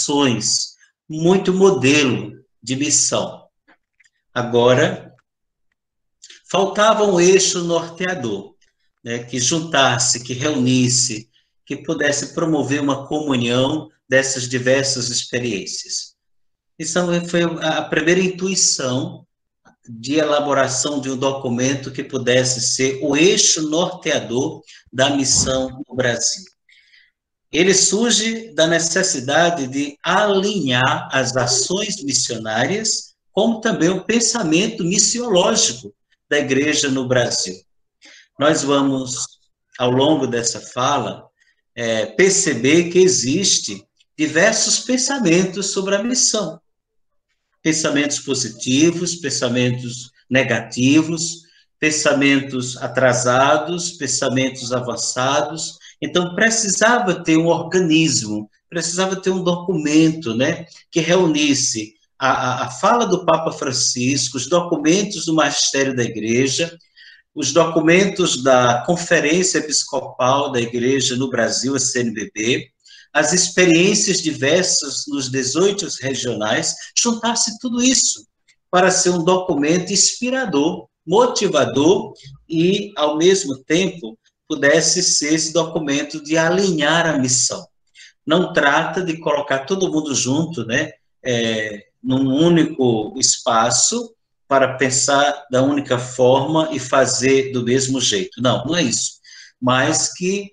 ações, muito modelo de missão. Agora, faltava um eixo norteador, né, que juntasse, que reunisse, que pudesse promover uma comunhão dessas diversas experiências. Isso foi a primeira intuição de elaboração de um documento que pudesse ser o eixo norteador da missão no Brasil. Ele surge da necessidade de alinhar as ações missionárias, como também o pensamento missiológico da igreja no Brasil. Nós vamos, ao longo dessa fala, perceber que existe diversos pensamentos sobre a missão. Pensamentos positivos, pensamentos negativos, pensamentos atrasados, pensamentos avançados. Então, precisava ter um organismo, precisava ter um documento, né, que reunisse a fala do Papa Francisco, os documentos do magistério da Igreja, os documentos da Conferência Episcopal da Igreja no Brasil, a CNBB, as experiências diversas nos 18 regionais, juntasse tudo isso para ser um documento inspirador, motivador e, ao mesmo tempo, pudesse ser esse documento de alinhar a missão. Não trata de colocar todo mundo junto, né, num único espaço, para pensar da única forma e fazer do mesmo jeito. Não, não é isso. Mas que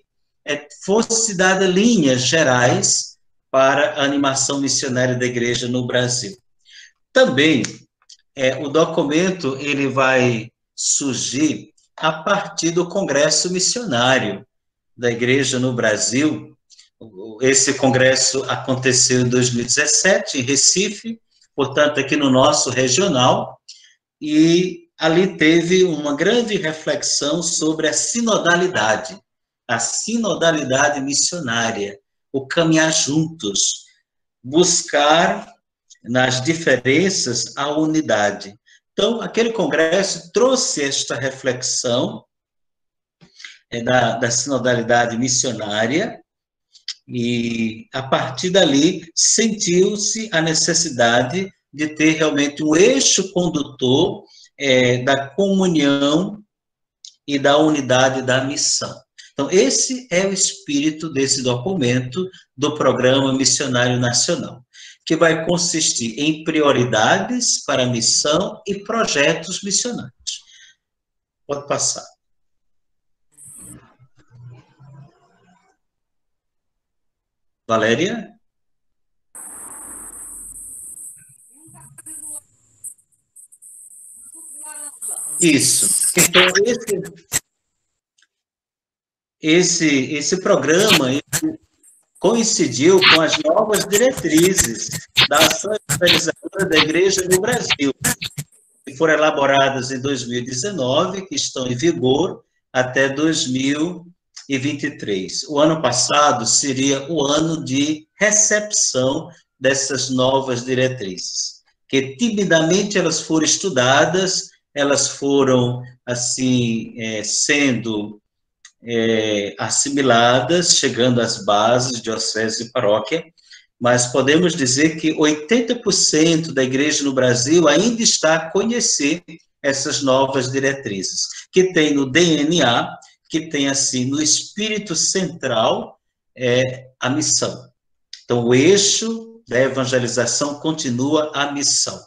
fosse dada linhas gerais para a animação missionária da igreja no Brasil. Também, o documento ele vai surgir a partir do Congresso Missionário da Igreja no Brasil. Esse congresso aconteceu em 2017, em Recife, portanto, aqui no nosso regional, e ali teve uma grande reflexão sobre a sinodalidade missionária, o caminhar juntos, buscar nas diferenças a unidade. Então, aquele congresso trouxe esta reflexão da sinodalidade missionária, e, a partir dali, sentiu-se a necessidade de ter realmente um eixo condutor da comunhão e da unidade da missão. Então, esse é o espírito desse documento do Programa Missionário Nacional, que vai consistir em prioridades para a missão e projetos missionários. Pode passar. Valéria? Isso. Então, esse programa coincidiu com as novas diretrizes da ação evangelizadora da Igreja no Brasil, que foram elaboradas em 2019, que estão em vigor até 2023. O ano passado seria o ano de recepção dessas novas diretrizes, que timidamente elas foram estudadas, elas foram, assim, sendo assimiladas, chegando às bases de diocese e paróquia, mas podemos dizer que 80% da igreja no Brasil ainda está a conhecer essas novas diretrizes, que tem no DNA, que tem, assim, no espírito central, a missão. Então, o eixo da evangelização continua a missão.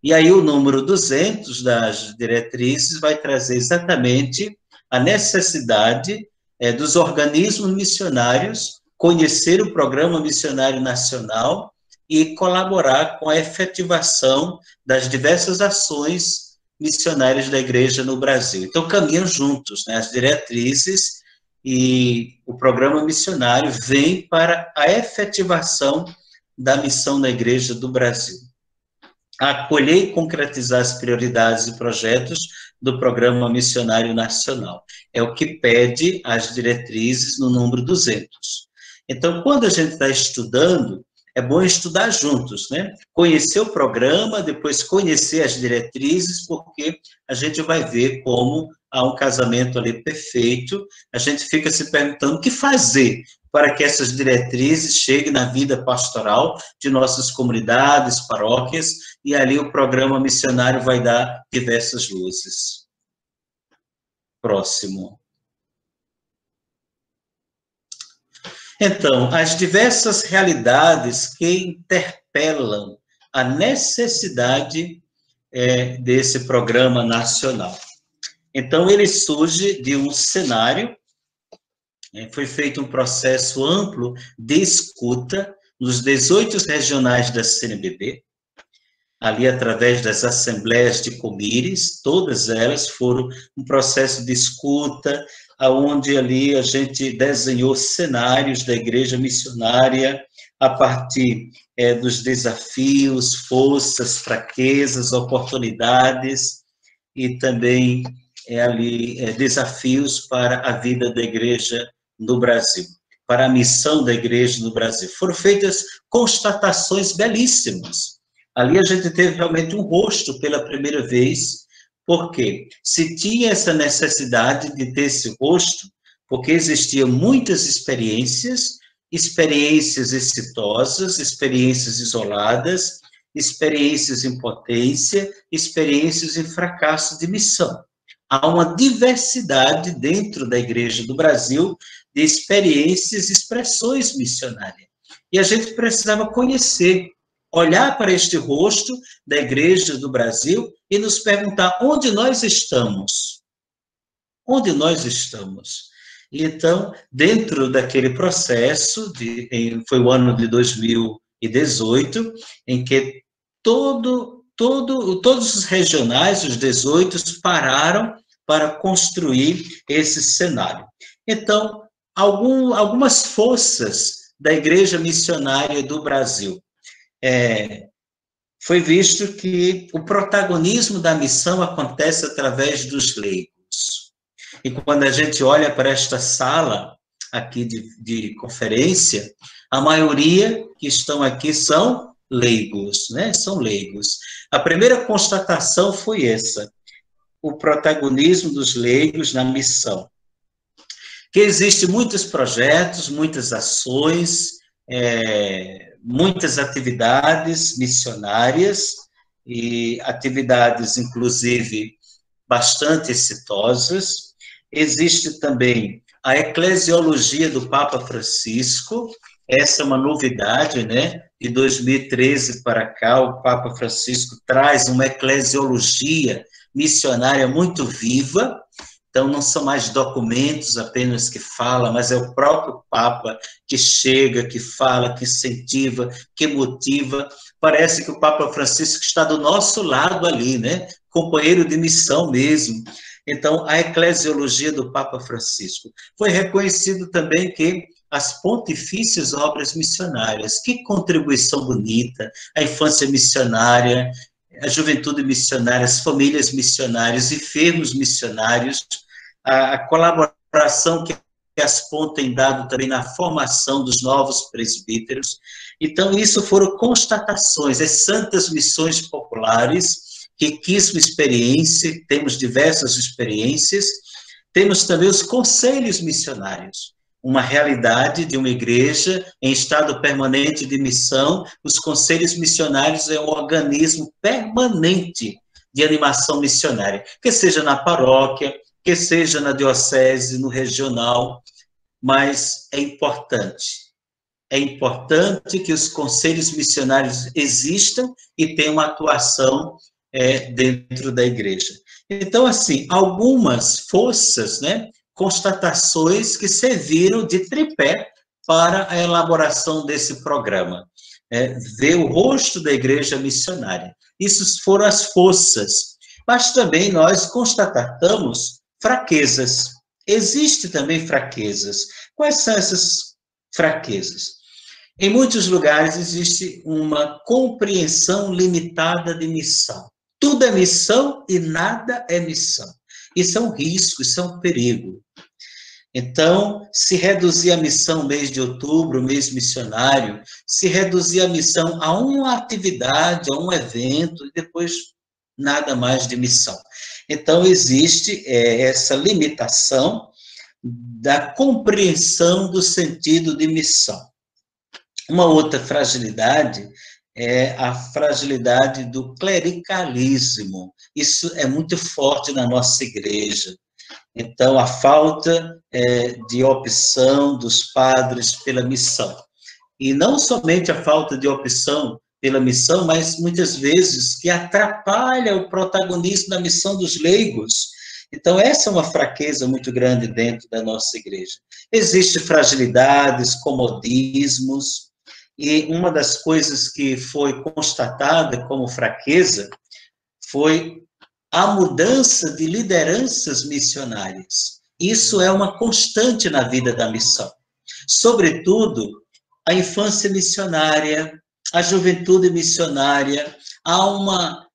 E aí o número 200 das diretrizes vai trazer exatamente a necessidade dos organismos missionários conhecer o Programa Missionário Nacional e colaborar com a efetivação das diversas ações missionárias da Igreja no Brasil. Então, caminham juntos, né, as diretrizes e o Programa Missionário vem para a efetivação da missão da Igreja do Brasil. Acolher e concretizar as prioridades e projetos do Programa Missionário Nacional. É o que pede as diretrizes no número 200. Então, quando a gente está estudando, é bom estudar juntos, né? Conhecer o programa, depois conhecer as diretrizes, porque a gente vai ver como há um casamento ali perfeito, a gente fica se perguntando o que fazer para que essas diretrizes cheguem na vida pastoral de nossas comunidades, paróquias, e ali o programa missionário vai dar diversas luzes. Próximo. Então, as diversas realidades que interpelam a necessidade desse programa nacional. Então, ele surge de um cenário, foi feito um processo amplo de escuta nos 18 regionais da CNBB, ali através das assembleias de comires, todas elas foram um processo de escuta, onde ali a gente desenhou cenários da igreja missionária a partir dos desafios, forças, fraquezas, oportunidades e também desafios para a vida da igreja no Brasil, para a missão da igreja no Brasil. Foram feitas constatações belíssimas. Ali a gente teve realmente um rosto pela primeira vez, porque se tinha essa necessidade de ter esse rosto, porque existiam muitas experiências exitosas, experiências isoladas, experiências em potência, experiências em fracasso de missão. Há uma diversidade dentro da Igreja do Brasil de experiências e expressões missionárias. E a gente precisava conhecer, olhar para este rosto da Igreja do Brasil e nos perguntar onde nós estamos. Onde nós estamos? Então, dentro daquele processo, foi o ano de 2018, em que todos os regionais, os 18, pararam para construir esse cenário. Então, algumas forças da Igreja Missionária do Brasil. Foi visto que o protagonismo da missão acontece através dos leigos. E quando a gente olha para esta sala aqui de conferência, a maioria que estão aqui são leigos, né? São leigos. A primeira constatação foi essa, o protagonismo dos leigos na missão. Que existem muitos projetos, muitas ações, muitas atividades missionárias, e atividades, inclusive, bastante exitosas. Existe também a eclesiologia do Papa Francisco, essa é uma novidade, né? De 2013 para cá, o Papa Francisco traz uma eclesiologia missionária muito viva. Então, não são mais documentos apenas que falam, mas é o próprio Papa que chega, que fala, que incentiva, que motiva. Parece que o Papa Francisco está do nosso lado ali, né? Companheiro de missão mesmo. Então, a eclesiologia do Papa Francisco. Foi reconhecido também que as pontifícias obras missionárias, que contribuição bonita, a infância missionária, a juventude missionária, as famílias missionárias, enfermos missionários, a colaboração que as PON têm dado também na formação dos novos presbíteros. Então, isso foram constatações, as santas missões populares, riquíssima experiência, temos diversas experiências, temos também os conselhos missionários, uma realidade de uma igreja em estado permanente de missão. Os conselhos missionários é um organismo permanente de animação missionária, que seja na paróquia, que seja na diocese, no regional, mas é importante que os conselhos missionários existam e tenham uma atuação dentro da igreja. Então, assim, algumas forças, né, constatações que serviram de tripé para a elaboração desse programa. Ver o rosto da igreja missionária. Isso foram as forças. Mas também nós constatamos fraquezas. Existem também fraquezas. Quais são essas fraquezas? Em muitos lugares existe uma compreensão limitada de missão. Tudo é missão e nada é missão. Isso é um risco, isso é um perigo. Então, se reduzir a missão mês de outubro, mês missionário, se reduzir a missão a uma atividade, a um evento, e depois nada mais de missão. Então, existe essa limitação, da compreensão do sentido de missão. Uma outra fragilidade é a fragilidade do clericalismo. Isso é muito forte na nossa igreja. Então, a falta de opção dos padres pela missão. E não somente a falta de opção pela missão, mas muitas vezes que atrapalha o protagonismo da missão dos leigos. Então, essa é uma fraqueza muito grande dentro da nossa igreja. Existem fragilidades, comodismos, e uma das coisas que foi constatada como fraqueza foi a mudança de lideranças missionárias. Isso é uma constante na vida da missão. Sobretudo, a infância missionária, a juventude missionária, há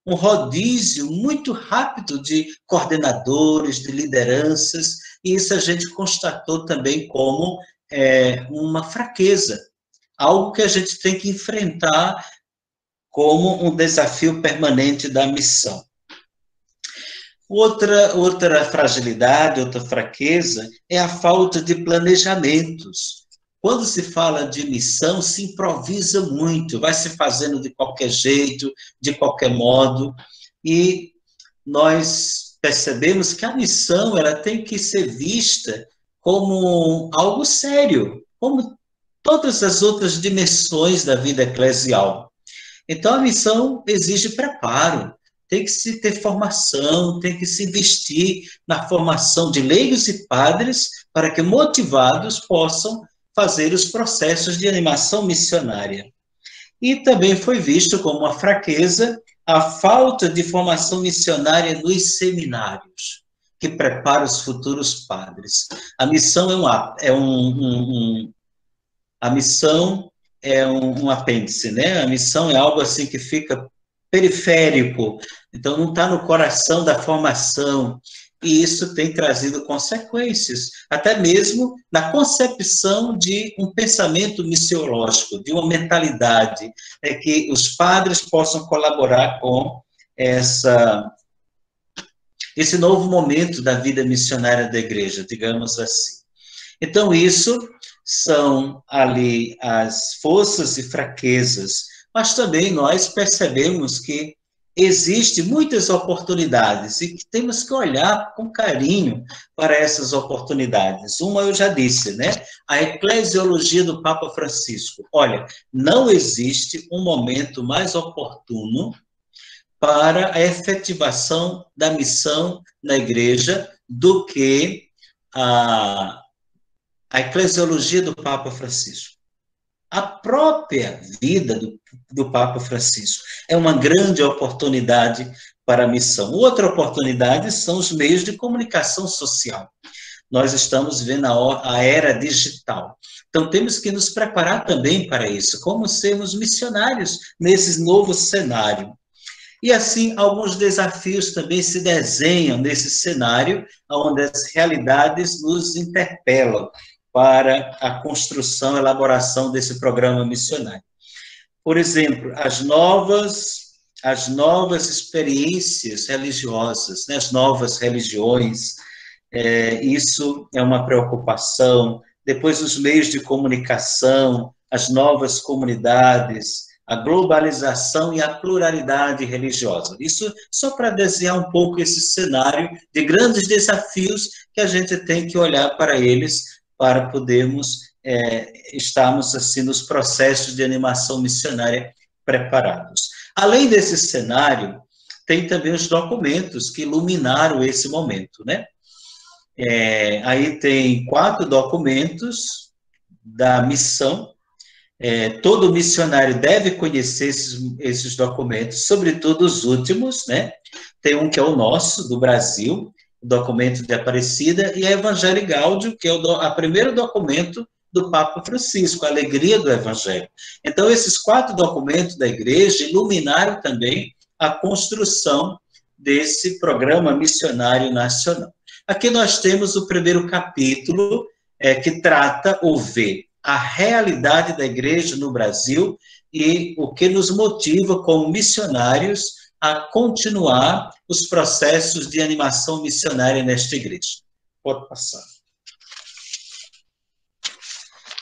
um rodízio muito rápido de coordenadores, de lideranças, e isso a gente constatou também como uma fraqueza, algo que a gente tem que enfrentar como um desafio permanente da missão. Outra fragilidade, outra fraqueza, é a falta de planejamentos. Quando se fala de missão, se improvisa muito, vai se fazendo de qualquer jeito, de qualquer modo, e nós percebemos que a missão ela tem que ser vista como algo sério, como todas as outras dimensões da vida eclesial. Então, a missão exige preparo, tem que se ter formação, tem que se investir na formação de leigos e padres para que, motivados, possam fazer os processos de animação missionária. E também foi visto como uma fraqueza a falta de formação missionária nos seminários, que prepara os futuros padres. A missão a missão é um apêndice, né? A missão é algo assim que fica periférico, então não está no coração da formação, e isso tem trazido consequências, até mesmo na concepção de um pensamento missiológico, de uma mentalidade, que os padres possam colaborar com esse novo momento da vida missionária da igreja, digamos assim. Então, isso são ali as forças e fraquezas, mas também nós percebemos que existem muitas oportunidades e que temos que olhar com carinho para essas oportunidades. Uma eu já disse, né? A eclesiologia do Papa Francisco. Olha, não existe um momento mais oportuno para a efetivação da missão na igreja do que a eclesiologia do Papa Francisco. A própria vida do Papa Francisco é uma grande oportunidade para a missão. Outra oportunidade são os meios de comunicação social. Nós estamos vendo a era digital. Então, temos que nos preparar também para isso, como sermos missionários nesse novo cenário. E assim, alguns desafios também se desenham nesse cenário, onde as realidades nos interpelam para a construção, elaboração desse programa missionário. Por exemplo, as novas experiências religiosas, né, as novas religiões, isso é uma preocupação. Depois, os meios de comunicação, as novas comunidades, a globalização e a pluralidade religiosa. Isso só para desenhar um pouco esse cenário de grandes desafios que a gente tem que olhar para eles para podermos estarmos assim nos processos de animação missionária preparados. Além desse cenário, tem também os documentos que iluminaram esse momento, né? Aí tem 4 documentos da missão. Todo missionário deve conhecer esses documentos, sobretudo os últimos, né? Tem um que é o nosso, do Brasil, o documento de Aparecida, e a Evangelii Gaudium, que é o primeiro documento do Papa Francisco, a alegria do Evangelho. Então, esses 4 documentos da igreja iluminaram também a construção desse programa missionário nacional. Aqui nós temos o primeiro capítulo, que trata ou vê a realidade da igreja no Brasil e o que nos motiva como missionários a continuar os processos de animação missionária nesta igreja. Pode passar.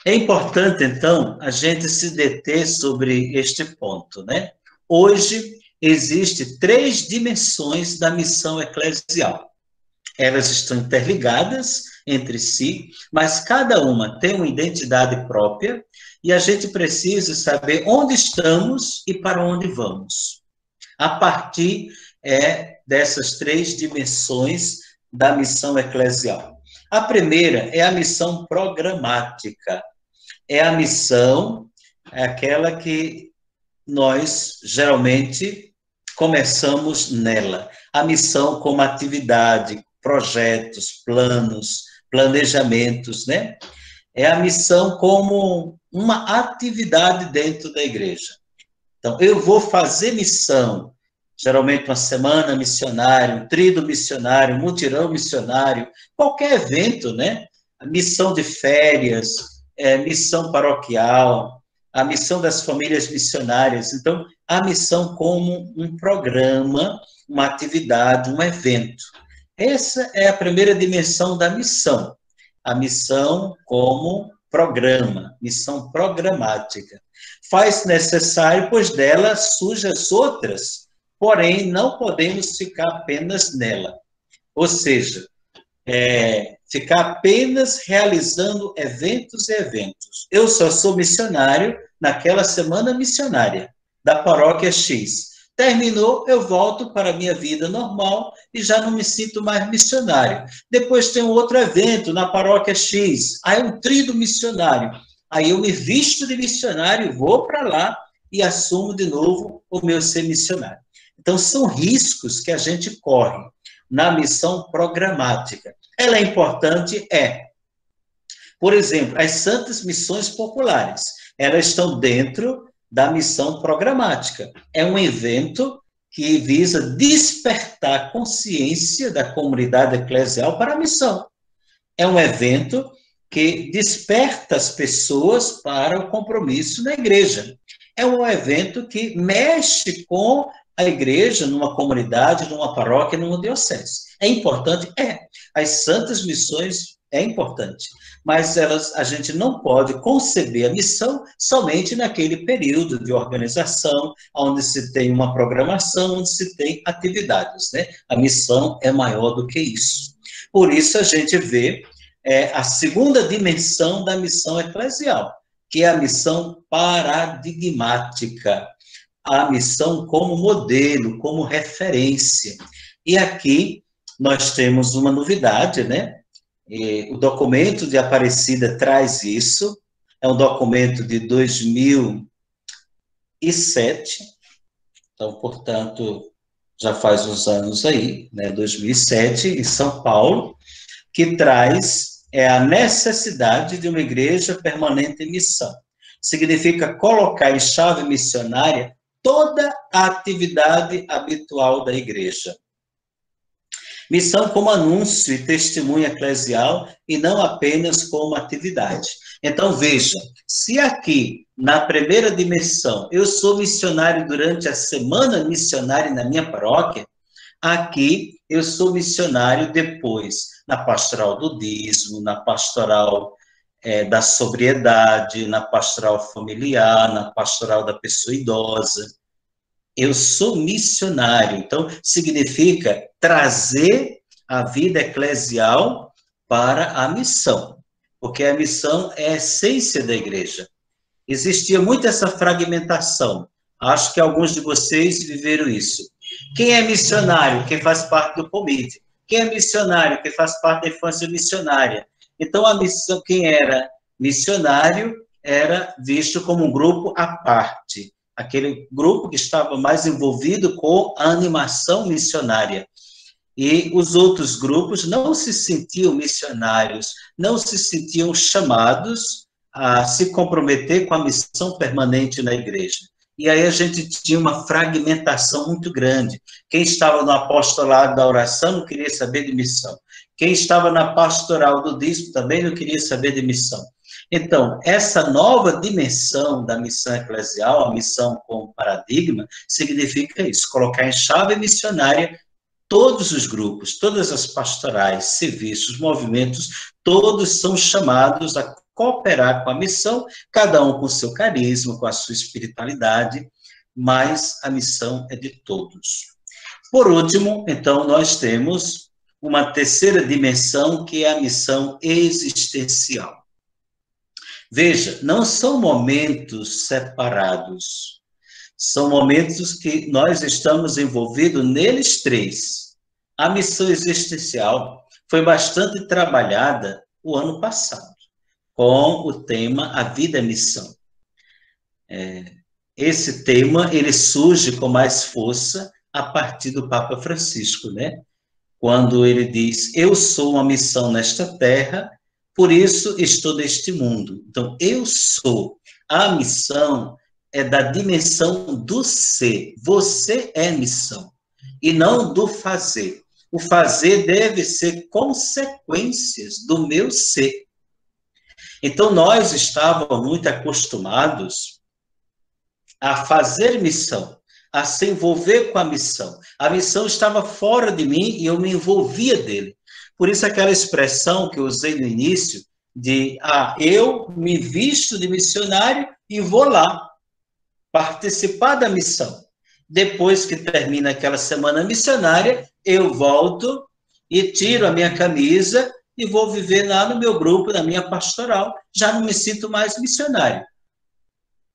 É importante, então, a gente se deter sobre este ponto, né? Hoje, existem 3 dimensões da missão eclesial. Elas estão interligadas entre si, mas cada uma tem uma identidade própria e a gente precisa saber onde estamos e para onde vamos. A partir dessas 3 dimensões da missão eclesial. A primeira é a missão programática. É a missão, é aquela que nós geralmente começamos nela. A missão como atividade, projetos, planos, planejamentos, né? É a missão como uma atividade dentro da igreja. Então, eu vou fazer missão, geralmente uma semana missionária, um trido missionário, um mutirão missionário, qualquer evento, né? A missão de férias, missão paroquial, a missão das famílias missionárias. Então, a missão como um programa, uma atividade, um evento. Essa é a primeira dimensão da missão. A missão como programa, missão programática. Faz necessário, pois dela surgem as outras, porém não podemos ficar apenas nela. Ou seja, ficar apenas realizando eventos e eventos. Eu só sou missionário naquela semana missionária da paróquia X. Terminou, eu volto para a minha vida normal e já não me sinto mais missionário. Depois tem um outro evento na paróquia X, aí um trido missionário. Aí eu me visto de missionário, vou para lá e assumo de novo o meu ser missionário. Então, são riscos que a gente corre na missão programática. Ela é importante? Por exemplo, as santas missões populares, elas estão dentro da missão programática. É um evento que visa despertar a consciência da comunidade eclesial para a missão. É um evento que desperta as pessoas para o compromisso na igreja. É um evento que mexe com a igreja numa comunidade, numa paróquia, numa diocese. É importante? As santas missões é importante, mas a gente não pode conceber a missão somente naquele período de organização, onde se tem uma programação, onde se tem atividades, né? A missão é maior do que isso. Por isso a gente vê a segunda dimensão da missão eclesial, que é a missão paradigmática, a missão como modelo, como referência. E aqui nós temos uma novidade, né? O documento de Aparecida traz isso, é um documento de 2007, então, portanto, já faz uns anos aí, né? 2007, em São Paulo, que traz a necessidade de uma igreja permanente em missão. Significa colocar em chave missionária toda a atividade habitual da igreja. Missão como anúncio e testemunho eclesial e não apenas como atividade. Então, veja, se aqui, na primeira dimensão, eu sou missionário durante a semana missionária na minha paróquia, aqui eu sou missionário depois, na pastoral do dízimo, na pastoral da sobriedade, na pastoral familiar, na pastoral da pessoa idosa. Eu sou missionário, então significa trazer a vida eclesial para a missão, porque a missão é a essência da igreja. Existia muito essa fragmentação, acho que alguns de vocês viveram isso. Quem é missionário? Quem faz parte do POMID. Quem é missionário? Quem faz parte da infância missionária. Então, a missão, quem era missionário era visto como um grupo à parte, aquele grupo que estava mais envolvido com a animação missionária. E os outros grupos não se sentiam missionários, não se sentiam chamados a se comprometer com a missão permanente na igreja. E aí a gente tinha uma fragmentação muito grande. Quem estava no apostolado da oração não queria saber de missão. Quem estava na pastoral do dízimo também não queria saber de missão. Então, essa nova dimensão da missão eclesial, a missão como paradigma, significa isso, colocar em chave missionária todos os grupos, todas as pastorais, serviços, movimentos, todos são chamados a cooperar com a missão, cada um com seu carisma, com a sua espiritualidade, mas a missão é de todos. Por último, então, nós temos uma terceira dimensão, que é a missão existencial. Veja, não são momentos separados, são momentos que nós estamos envolvidos neles três. A missão existencial foi bastante trabalhada o ano passado, com o tema A Vida é Missão. Esse tema, ele surge com mais força a partir do Papa Francisco, né? Quando ele diz, eu sou uma missão nesta terra, por isso estou neste mundo. Então, eu sou. A missão é da dimensão do ser. Você é missão, e não do fazer. O fazer deve ser consequências do meu ser. Então, nós estávamos muito acostumados a fazer missão, a se envolver com a missão. A missão estava fora de mim e eu me envolvia dele. Por isso aquela expressão que eu usei no início, de, eu me visto de missionário e vou lá participar da missão. Depois que termina aquela semana missionária, eu volto e tiro a minha camisa e vou viver lá no meu grupo, na minha pastoral. Já não me sinto mais missionário.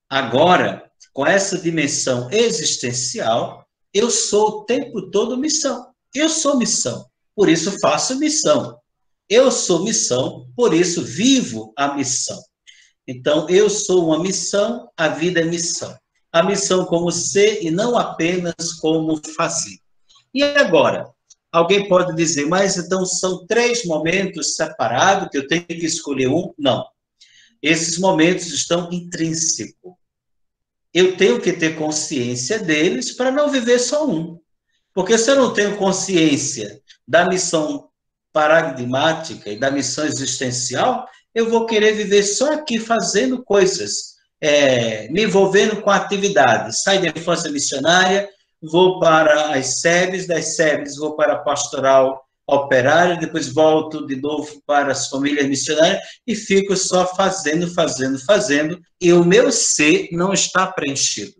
Agora, com essa dimensão existencial, eu sou o tempo todo missão. Eu sou missão, por isso faço missão. Eu sou missão, por isso vivo a missão. Então, eu sou uma missão, a vida é missão. A missão como ser e não apenas como fazer. E agora? Alguém pode dizer, mas então são 3 momentos separados, que eu tenho que escolher um? Não. Esses momentos estão intrínsecos. Eu tenho que ter consciência deles para não viver só um. Porque se eu não tenho consciência da missão paradigmática e da missão existencial, eu vou querer viver só aqui fazendo coisas, me envolvendo com atividades. Saio da infância missionária, vou para as SEBs, das SEBs vou para a pastoral operária, depois volto de novo para as famílias missionárias e fico só fazendo, e o meu ser não está preenchido.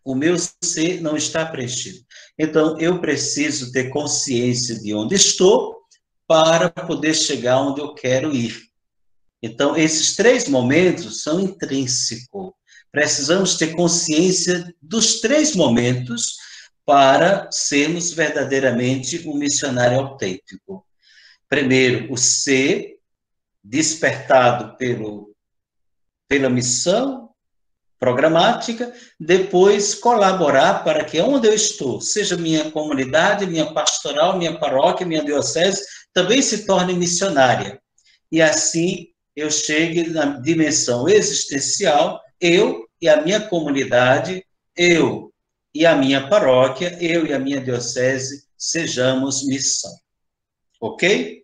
O meu ser não está preenchido. Então, eu preciso ter consciência de onde estou para poder chegar onde eu quero ir. Então, esses 3 momentos são intrínsecos. Precisamos ter consciência dos 3 momentos para sermos verdadeiramente um missionário autêntico. Primeiro, o ser despertado pela missão programática, depois colaborar para que onde eu estou, seja minha comunidade, minha pastoral, minha paróquia, minha diocese, também se torne missionária. E assim eu chegue na dimensão existencial, eu e a minha comunidade, eu e a minha paróquia, eu e a minha diocese, sejamos missão. Ok?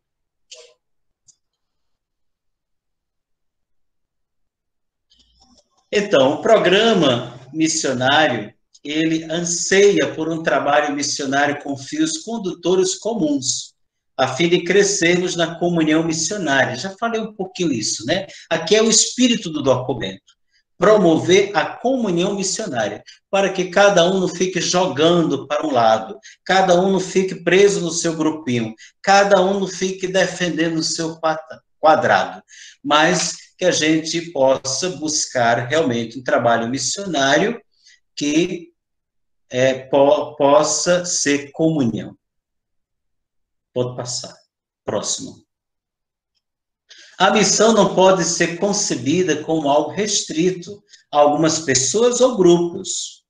Então, o programa missionário, ele anseia por um trabalho missionário com fios condutores comuns, a fim de crescermos na comunhão missionária. Já falei um pouquinho isso, né? Aqui é o espírito do documento. Promover a comunhão missionária, para que cada um não fique jogando para um lado, cada um não fique preso no seu grupinho, cada um não fique defendendo o seu quadrado, mas que a gente possa buscar realmente um trabalho missionário que possa ser comunhão. Pode passar. Próximo. A missão não pode ser concebida como algo restrito a algumas pessoas ou grupos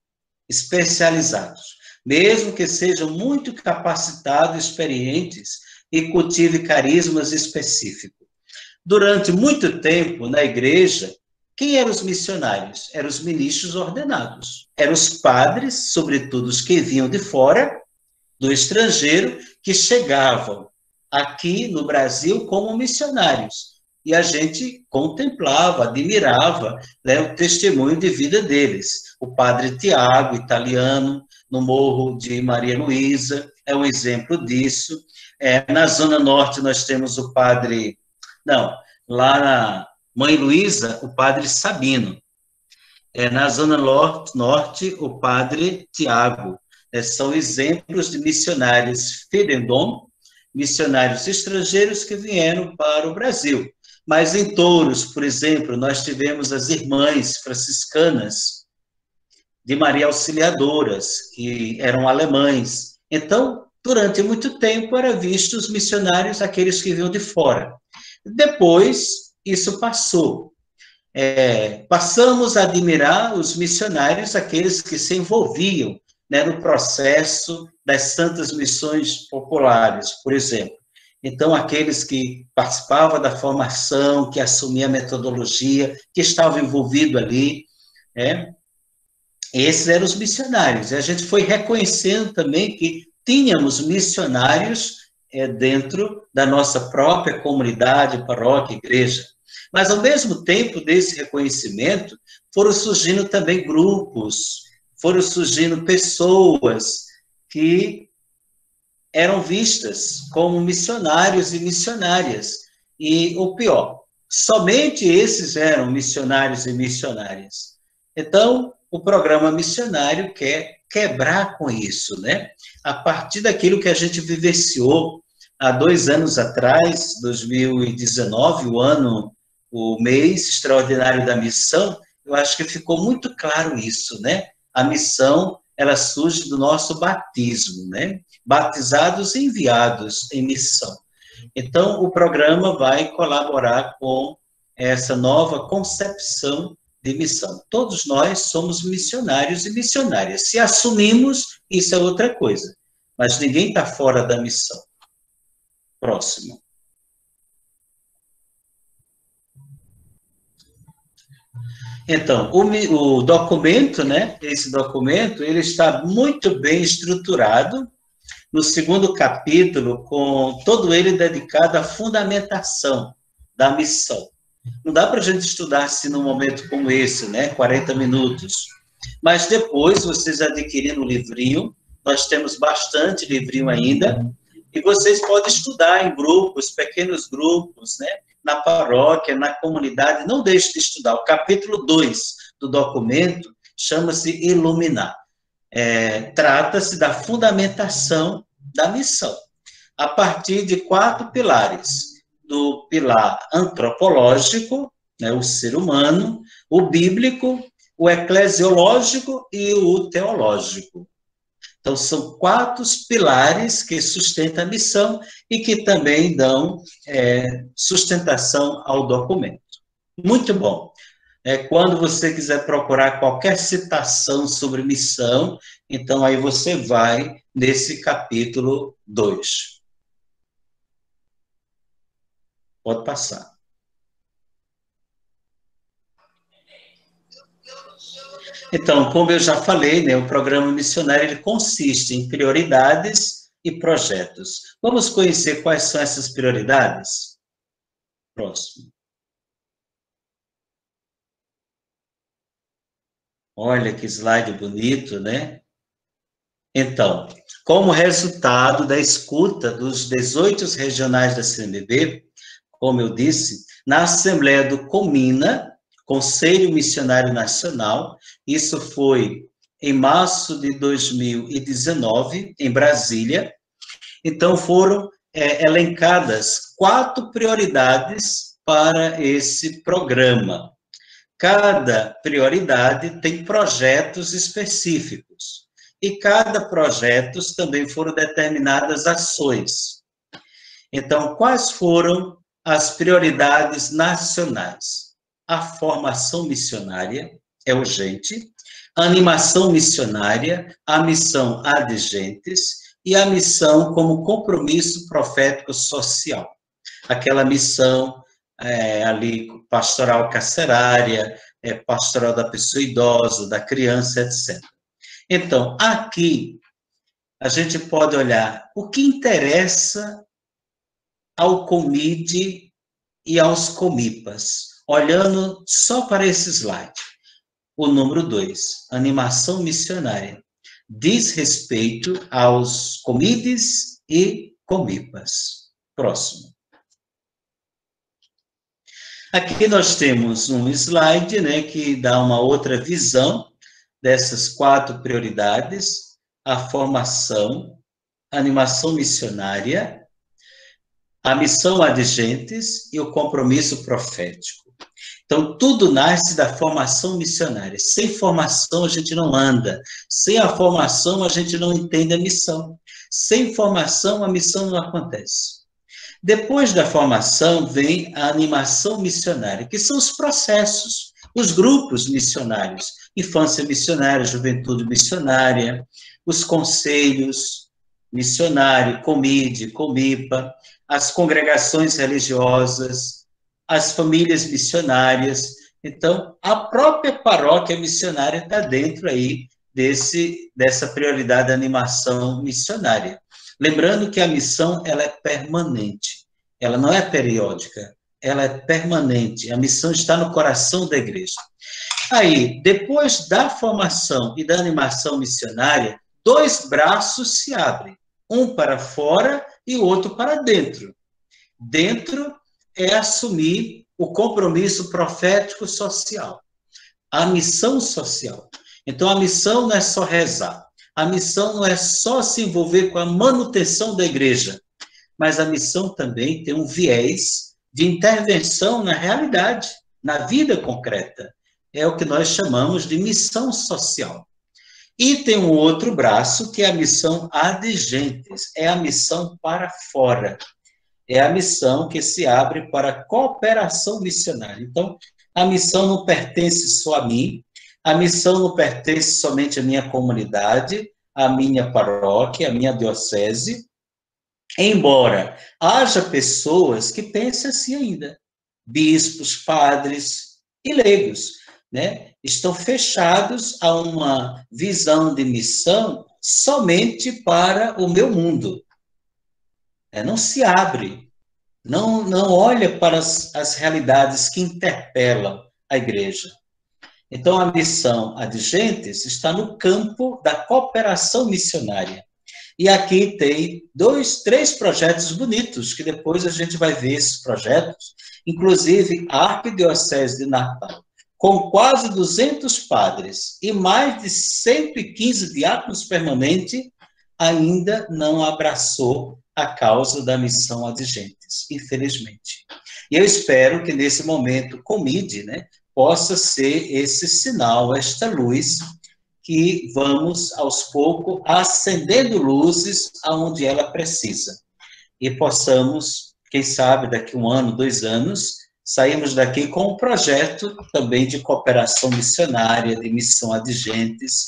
especializados, mesmo que sejam muito capacitados, experientes e cultivem carismas específicos. Durante muito tempo, na igreja, quem eram os missionários? Eram os ministros ordenados. Eram os padres, sobretudo os que vinham de fora, do estrangeiro, que chegavam aqui no Brasil como missionários. E a gente contemplava, admirava, né, o testemunho de vida deles. O padre Tiago, italiano, no Morro de Maria Luísa, é um exemplo disso. Na Zona Norte nós temos o padre... Não, lá na Mãe Luísa, o padre Sabino. Na Zona Norte, o padre Tiago. São exemplos de missionários Fidendom, missionários estrangeiros que vieram para o Brasil. Mas em Touros, por exemplo, nós tivemos as irmãs franciscanas de Maria Auxiliadoras, que eram alemães. Então, durante muito tempo, era visto os missionários, aqueles que vinham de fora. Depois, isso passou. Passamos a admirar os missionários, aqueles que se envolviam, né, no processo das santas missões populares, por exemplo. Então, aqueles que participavam da formação, que assumiam a metodologia, que estavam envolvidos ali, esses eram os missionários. E a gente foi reconhecendo também que tínhamos missionários dentro da nossa própria comunidade, paróquia, igreja. Mas, ao mesmo tempo desse reconhecimento, foram surgindo também grupos, foram surgindo pessoas que eram vistas como missionários e missionárias. E o pior, somente esses eram missionários e missionárias. Então, o programa missionário quer quebrar com isso, né? A partir daquilo que a gente vivenciou há 2 anos atrás, 2019, o mês extraordinário da missão, eu acho que ficou muito claro isso, né? A missão, ela surge do nosso batismo, né? Batizados e enviados em missão. Então, o programa vai colaborar com essa nova concepção de missão. Todos nós somos missionários e missionárias. Se assumimos, isso é outra coisa. Mas ninguém está fora da missão. Próximo. Então, o documento, né? Esse documento, ele está muito bem estruturado. No 2º capítulo, com todo ele dedicado à fundamentação da missão. Não dá para a gente estudar assim num momento como esse, né? 40 minutos. Mas depois, vocês adquirindo o livrinho, nós temos bastante livrinho ainda, e vocês podem estudar em grupos, pequenos grupos, né? Na paróquia, na comunidade, não deixe de estudar. O capítulo 2 do documento chama-se Iluminar. Trata-se da fundamentação da missão, a partir de 4 pilares. Do pilar antropológico, né, o ser humano, o bíblico, o eclesiológico e o teológico. Então, são 4 pilares que sustentam a missão e que também dão sustentação ao documento. Muito bom. Quando você quiser procurar qualquer citação sobre missão, então aí você vai nesse capítulo 2. Pode passar. Então, como eu já falei, né, o programa missionário ele consiste em prioridades e projetos. Vamos conhecer quais são essas prioridades? Próximo. Olha que slide bonito, né? Então, como resultado da escuta dos 18 regionais da CNBB, como eu disse, na Assembleia do Comina, Conselho Missionário Nacional, isso foi em março de 2019, em Brasília. Então, foram elencadas 4 prioridades para esse programa. Cada prioridade tem projetos específicos. E cada projeto também foram determinadas ações. Então, quais foram as prioridades nacionais? A formação missionária é urgente, a animação missionária, a missão Adigentes e a missão como compromisso profético social. Aquela missão ali pastoral carcerária, pastoral da pessoa idosa, da criança, etc. Então, aqui, a gente pode olhar o que interessa ao COMID e aos COMIPAs, olhando só para esse slide. O número 2, animação missionária, diz respeito aos COMIDs e COMIPAs. Próximo. Aqui nós temos um slide, né, que dá uma outra visão dessas 4 prioridades: a formação, a animação missionária, a missão adigentes e o compromisso profético. Então, tudo nasce da formação missionária. Sem formação, a gente não anda. Sem a formação, a gente não entende a missão. Sem formação, a missão não acontece. Depois da formação, vem a animação missionária, que são os processos, os grupos missionários. Infância missionária, juventude missionária, os conselhos missionários, COMIDE, COMIPA, as congregações religiosas, as famílias missionárias. Então, a própria paróquia missionária está dentro aí dessa prioridade da animação missionária. Lembrando que a missão ela é permanente, ela não é periódica, ela é permanente. A missão está no coração da igreja. Aí, depois da formação e da animação missionária, 2 braços se abrem, um para fora e o outro para dentro. Dentro é assumir o compromisso profético social, a missão social. Então, a missão não é só rezar, a missão não é só se envolver com a manutenção da igreja, mas a missão também tem um viés de intervenção na realidade, na vida concreta. É o que nós chamamos de missão social. E tem um outro braço, que é a missão adigentes, é a missão para fora. É a missão que se abre para a cooperação missionária. Então, a missão não pertence só a mim, a missão não pertence somente à minha comunidade, à minha paróquia, à minha diocese, embora haja pessoas que pensem assim ainda, bispos, padres e leigos, né? Estão fechados a uma visão de missão somente para o meu mundo. Não se abre, não olha para as realidades que interpelam a igreja. Então, a missão adigentes está no campo da cooperação missionária. E aqui tem 3 projetos bonitos, que depois a gente vai ver esses projetos, inclusive a Arquidiocese de Natal, com quase 200 padres e mais de 115 diáconos permanentes, ainda não abraçou a causa da missão adigentes, infelizmente. E eu espero que nesse momento o COMIDE, né, possa ser esse sinal, esta luz, que vamos, aos poucos, acendendo luzes aonde ela precisa. E possamos, quem sabe, daqui 1 ano, 2 anos, sairmos daqui com um projeto também de cooperação missionária, de missão adigentes.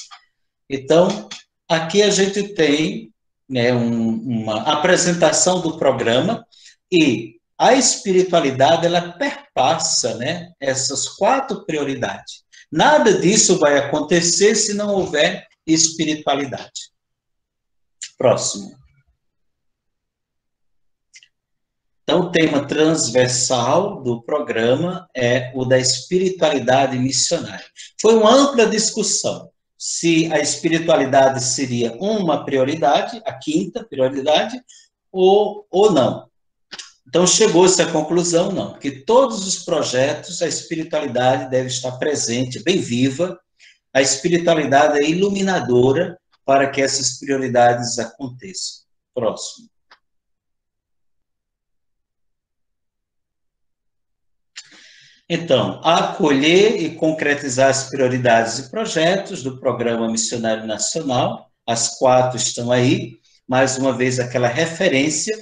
Então, aqui a gente tem, né, uma apresentação do programa, e a espiritualidade, ela perpassa, né, essas 4 prioridades. Nada disso vai acontecer se não houver espiritualidade. Próximo. Então, o tema transversal do programa é o da espiritualidade missionária. Foi uma ampla discussão se a espiritualidade seria uma prioridade, a 5ª prioridade, ou não. Então, chegou-se à conclusão, não, que todos os projetos, a espiritualidade deve estar presente, bem viva, a espiritualidade é iluminadora para que essas prioridades aconteçam. Próximo. Então, acolher e concretizar as prioridades e projetos do Programa Missionário Nacional, as 4 estão aí, mais uma vez aquela referência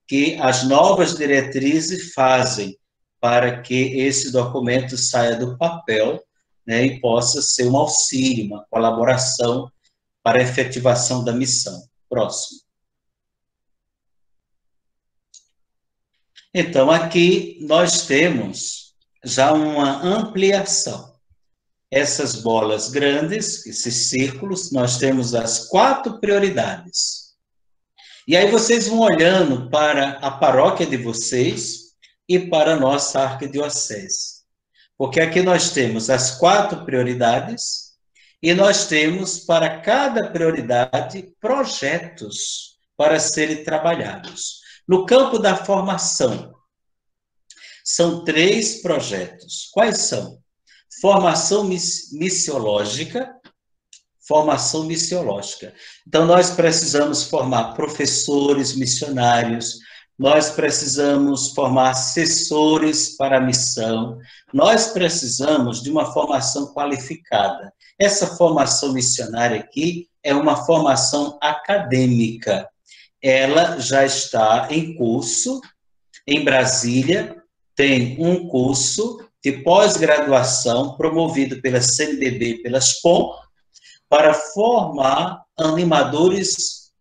que as novas diretrizes fazem para que esse documento saia do papel, né, e possa ser um auxílio, uma colaboração para a efetivação da missão. Próximo. Então, aqui nós temos já uma ampliação. Essas bolas grandes, esses círculos, nós temos as 4 prioridades. E aí vocês vão olhando para a paróquia de vocês e para a nossa arquidiocese. Porque aqui nós temos as 4 prioridades e nós temos para cada prioridade projetos para serem trabalhados. No campo da formação, São 3 projetos. Quais são? Formação missiológica. Formação missiológica. Então, nós precisamos formar professores missionários, nós precisamos formar assessores para a missão, nós precisamos de uma formação qualificada. Essa formação missionária aqui é uma formação acadêmica. Ela já está em curso, em Brasília, tem um curso de pós-graduação promovido pela CNBB e pela SPOM, para formar animadores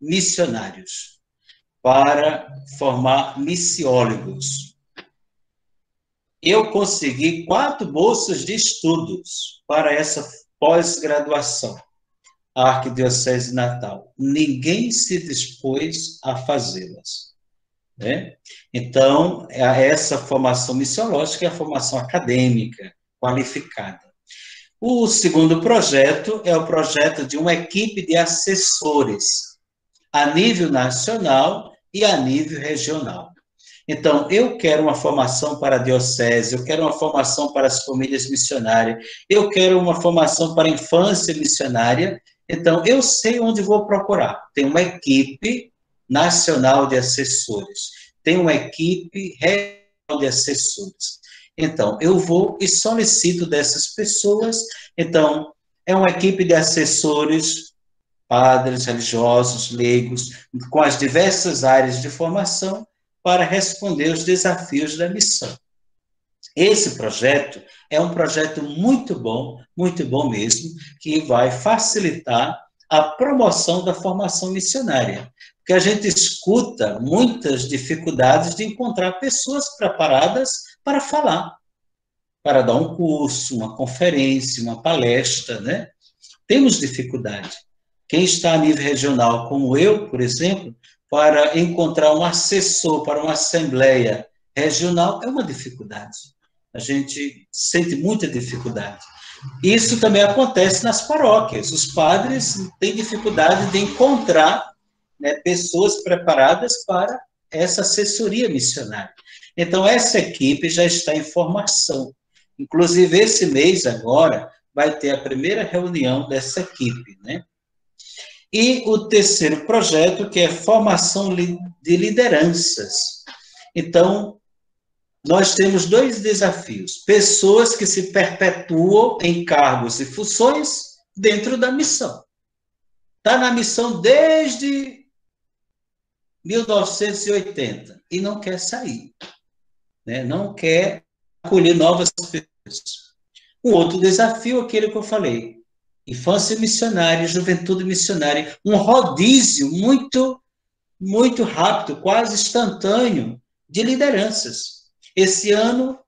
missionários, para formar missiólogos. Eu consegui 4 bolsas de estudos para essa pós-graduação, a Arquidiocese de Natal. Ninguém se dispôs a fazê-las, né? Então, essa formação missiológica é a formação acadêmica, qualificada. O segundo projeto é o projeto de uma equipe de assessores a nível nacional e a nível regional. Então, eu quero uma formação para a diocese, eu quero uma formação para as famílias missionárias, eu quero uma formação para a infância missionária, então eu sei onde vou procurar. Tem uma equipe nacional de assessores, tem uma equipe regional de assessores. Então, eu vou e solicito dessas pessoas. Então, é uma equipe de assessores, padres, religiosos, leigos, com as diversas áreas de formação, para responder os desafios da missão. Esse projeto é um projeto muito bom mesmo, que vai facilitar a promoção da formação missionária. Porque a gente escuta muitas dificuldades de encontrar pessoas preparadas para falar, para dar um curso, uma conferência, uma palestra, né? Temos dificuldade. Quem está a nível regional, como eu, por exemplo, para encontrar um assessor para uma assembleia regional, é uma dificuldade. A gente sente muita dificuldade. Isso também acontece nas paróquias. Os padres têm dificuldade de encontrar, né, pessoas preparadas para essa assessoria missionária. Então, essa equipe já está em formação. Inclusive, esse mês agora, vai ter a primeira reunião dessa equipe, né? E o terceiro projeto, que é formação de lideranças. Então, nós temos 2 desafios. Pessoas que se perpetuam em cargos e funções dentro da missão. Está na missão desde 1980 e não quer sair, né? Não quer acolher novas pessoas. Um outro desafio, aquele que eu falei, infância missionária, juventude missionária, um rodízio muito rápido, quase instantâneo, de lideranças. Esse ano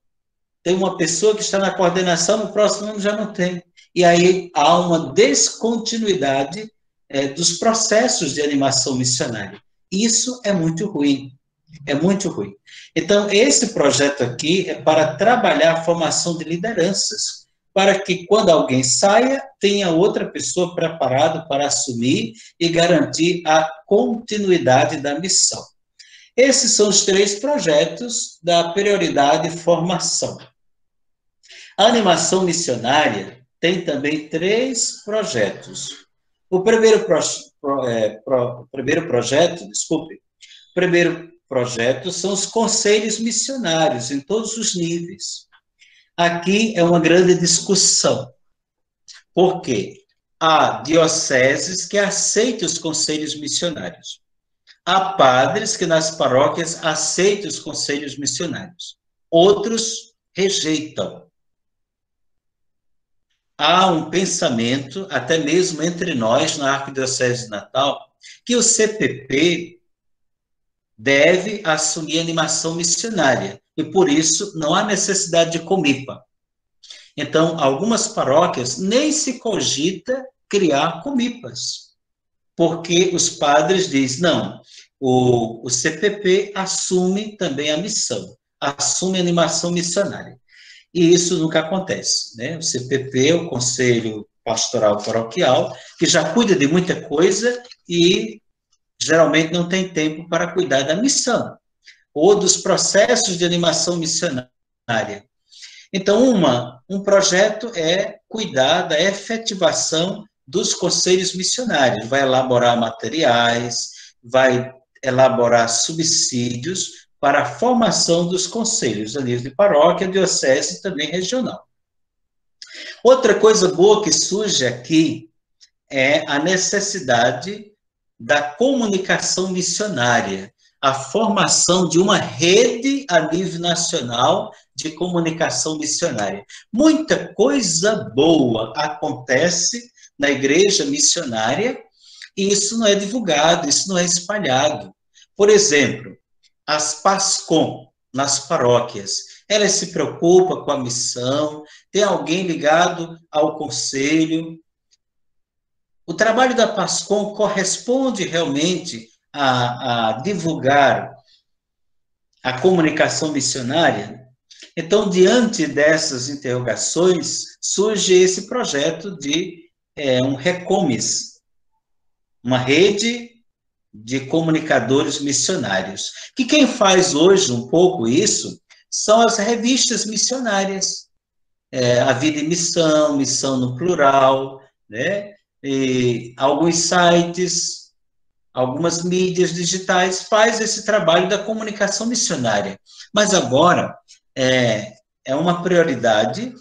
tem uma pessoa que está na coordenação, no próximo ano já não tem. E aí há uma descontinuidade dos processos de animação missionária. Isso é muito ruim. É muito ruim. Então, esse projeto aqui é para trabalhar a formação de lideranças, para que quando alguém saia, tenha outra pessoa preparada para assumir e garantir a continuidade da missão. Esses são os 3 projetos da prioridade formação. A animação missionária tem também 3 projetos. O primeiro projeto são os conselhos missionários, em todos os níveis. Aqui é uma grande discussão. Por quê? Há dioceses que aceitam os conselhos missionários. Há padres que nas paróquias aceitam os conselhos missionários. Outros rejeitam. Há um pensamento, até mesmo entre nós, na Arquidiocese de Natal, que o CPP deve assumir animação missionária, e por isso não há necessidade de comipa. Então, algumas paróquias nem se cogita criar comipas, porque os padres dizem, não, o CPP assume também a missão, assume a animação missionária. E isso nunca acontece, né? O CPP, o Conselho Pastoral Paroquial, que já cuida de muita coisa e geralmente não tem tempo para cuidar da missão. ou dos processos de animação missionária. Então, um projeto é cuidar da efetivação dos conselhos missionários, vai elaborar materiais, vai elaborar subsídios para a formação dos conselhos a nível de paróquia, diocese e também regional. Outra coisa boa que surge aqui é a necessidade da comunicação missionária, a formação de uma rede a nível nacional de comunicação missionária. Muita coisa boa acontece na igreja missionária e isso não é divulgado, isso não é espalhado. Por exemplo, as PASCOM nas paróquias, elas se preocupam com a missão, tem alguém ligado ao conselho. O trabalho da PASCOM corresponde realmente a divulgar a comunicação missionária? Então, diante dessas interrogações, surge esse projeto de um RECOMES, uma rede de comunicadores missionários, que quem faz hoje um pouco isso são as revistas missionárias, A Vida em Missão, Missão no Plural, né? E alguns sites, algumas mídias digitais faz esse trabalho da comunicação missionária. Mas agora é uma prioridade,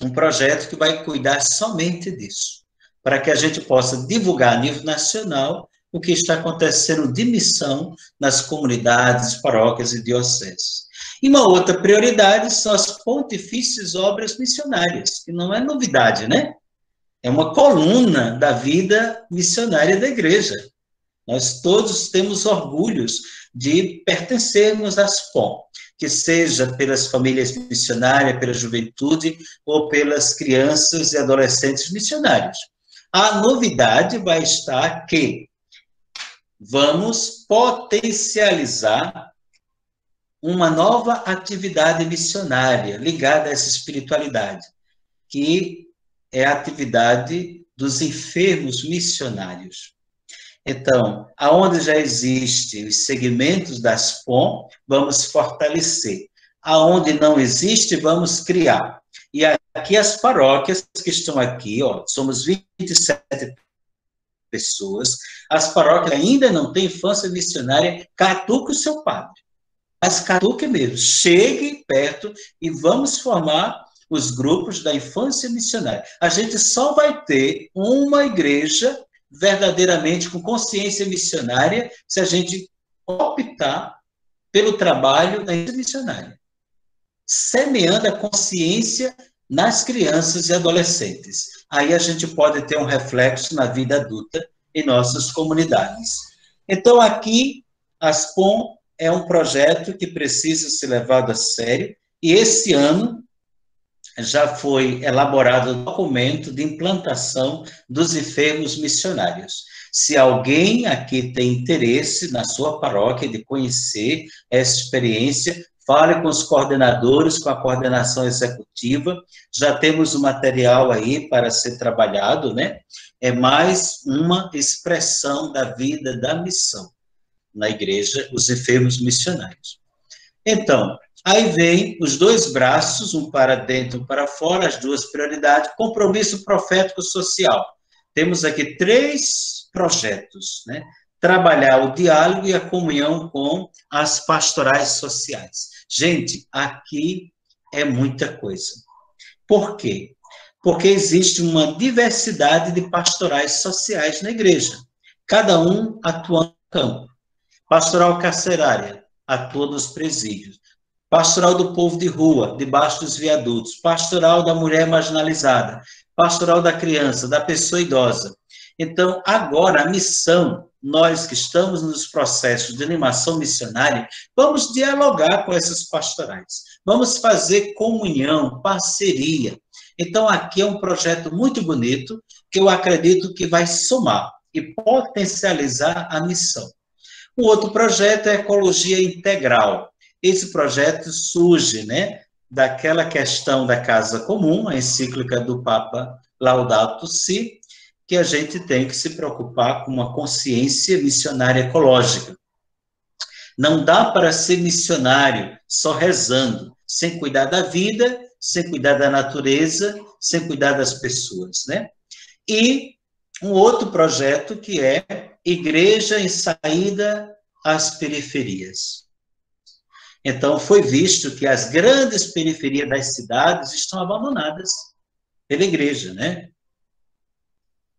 um projeto que vai cuidar somente disso, para que a gente possa divulgar a nível nacional o que está acontecendo de missão nas comunidades, paróquias e dioceses. E uma outra prioridade são as pontifícias obras missionárias, que não é novidade, né? É uma coluna da vida missionária da igreja. Nós todos temos orgulhos de pertencermos às POM, que seja pelas famílias missionárias, pela juventude ou pelas crianças e adolescentes missionários. A novidade vai estar que vamos potencializar uma nova atividade missionária ligada a essa espiritualidade, que é a atividade dos enfermos missionários. Então, aonde já existem os segmentos das POM, vamos fortalecer. Aonde não existe, vamos criar. E aqui as paróquias que estão aqui, ó, somos 27 pessoas, as paróquias ainda não têm infância missionária, catuque o seu padre. Mas catuque mesmo, chegue perto e vamos formar os grupos da infância missionária. A gente só vai ter uma igreja verdadeiramente com consciência missionária se a gente optar pelo trabalho da infância missionária, semeando a consciência nas crianças e adolescentes. Aí a gente pode ter um reflexo na vida adulta em nossas comunidades. Então, aqui, as POM é um projeto que precisa ser levado a sério, e esse ano já foi elaborado um documento de implantação dos enfermos missionários. Se alguém aqui tem interesse na sua paróquia de conhecer essa experiência, fale com os coordenadores, com a coordenação executiva, já temos o material aí para ser trabalhado, né? É mais uma expressão da vida da missão na igreja, os enfermos missionários. Então, aí vem os dois braços, um para dentro, um para fora, as duas prioridades, compromisso profético social. Temos aqui 3 projetos, né? Trabalhar o diálogo e a comunhão com as pastorais sociais. Gente, aqui é muita coisa. Por quê? Porque existe uma diversidade de pastorais sociais na igreja, cada um atuando no campo. Pastoral carcerária, atua nos presídios. Pastoral do povo de rua, debaixo dos viadutos. Pastoral da mulher marginalizada. Pastoral da criança, da pessoa idosa. Então, agora, a missão, nós que estamos nos processos de animação missionária, vamos dialogar com essas pastorais. Vamos fazer comunhão, parceria. Então, aqui é um projeto muito bonito, que eu acredito que vai somar e potencializar a missão. O outro projeto é Ecologia Integral. Esse projeto surge, né, daquela questão da casa comum, a encíclica do Papa Laudato Si, que a gente tem que se preocupar com uma consciência missionária ecológica. Não dá para ser missionário só rezando, sem cuidar da vida, sem cuidar da natureza, sem cuidar das pessoas, né? E um outro projeto que é Igreja em Saída às Periferias. Então, foi visto que as grandes periferias das cidades estão abandonadas pela igreja, né?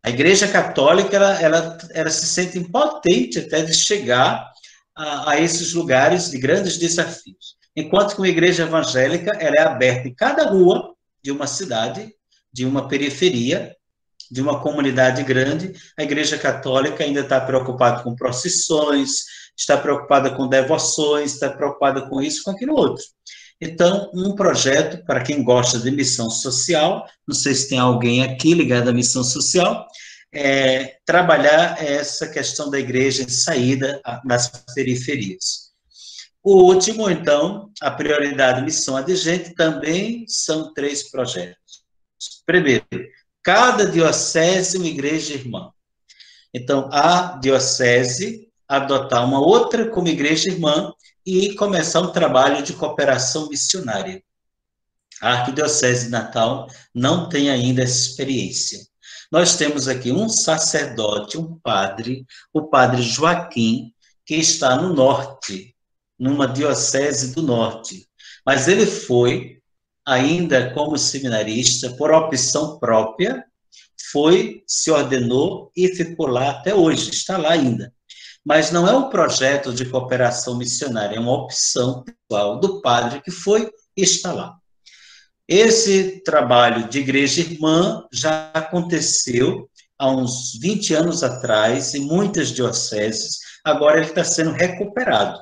A Igreja Católica, ela se sente impotente até de chegar a esses lugares de grandes desafios. Enquanto que a Igreja Evangélica, ela é aberta em cada rua de uma cidade, de uma periferia, de uma comunidade grande. A Igreja Católica ainda está preocupada com procissões, está preocupada com devoções, está preocupada com isso, com aquilo outro. Então, um projeto para quem gosta de missão social, não sei se tem alguém aqui ligado à missão social, trabalhar essa questão da igreja em saída nas periferias. O último, então, a prioridade missão adigente, também são 3 projetos. Primeiro, cada diocese uma igreja irmã. Então, a diocese adotar uma outra como igreja irmã e começar um trabalho de cooperação missionária. A Arquidiocese de Natal não tem ainda essa experiência. Nós temos aqui um sacerdote, um padre, o padre Joaquim, que está no norte, numa diocese do norte. Mas ele foi, ainda como seminarista, por opção própria, se ordenou e ficou lá até hoje, está lá ainda. Mas não é um projeto de cooperação missionária, é uma opção pessoal do padre que foi e está lá. Esse trabalho de igreja irmã já aconteceu há uns 20 anos atrás, em muitas dioceses, agora ele está sendo recuperado.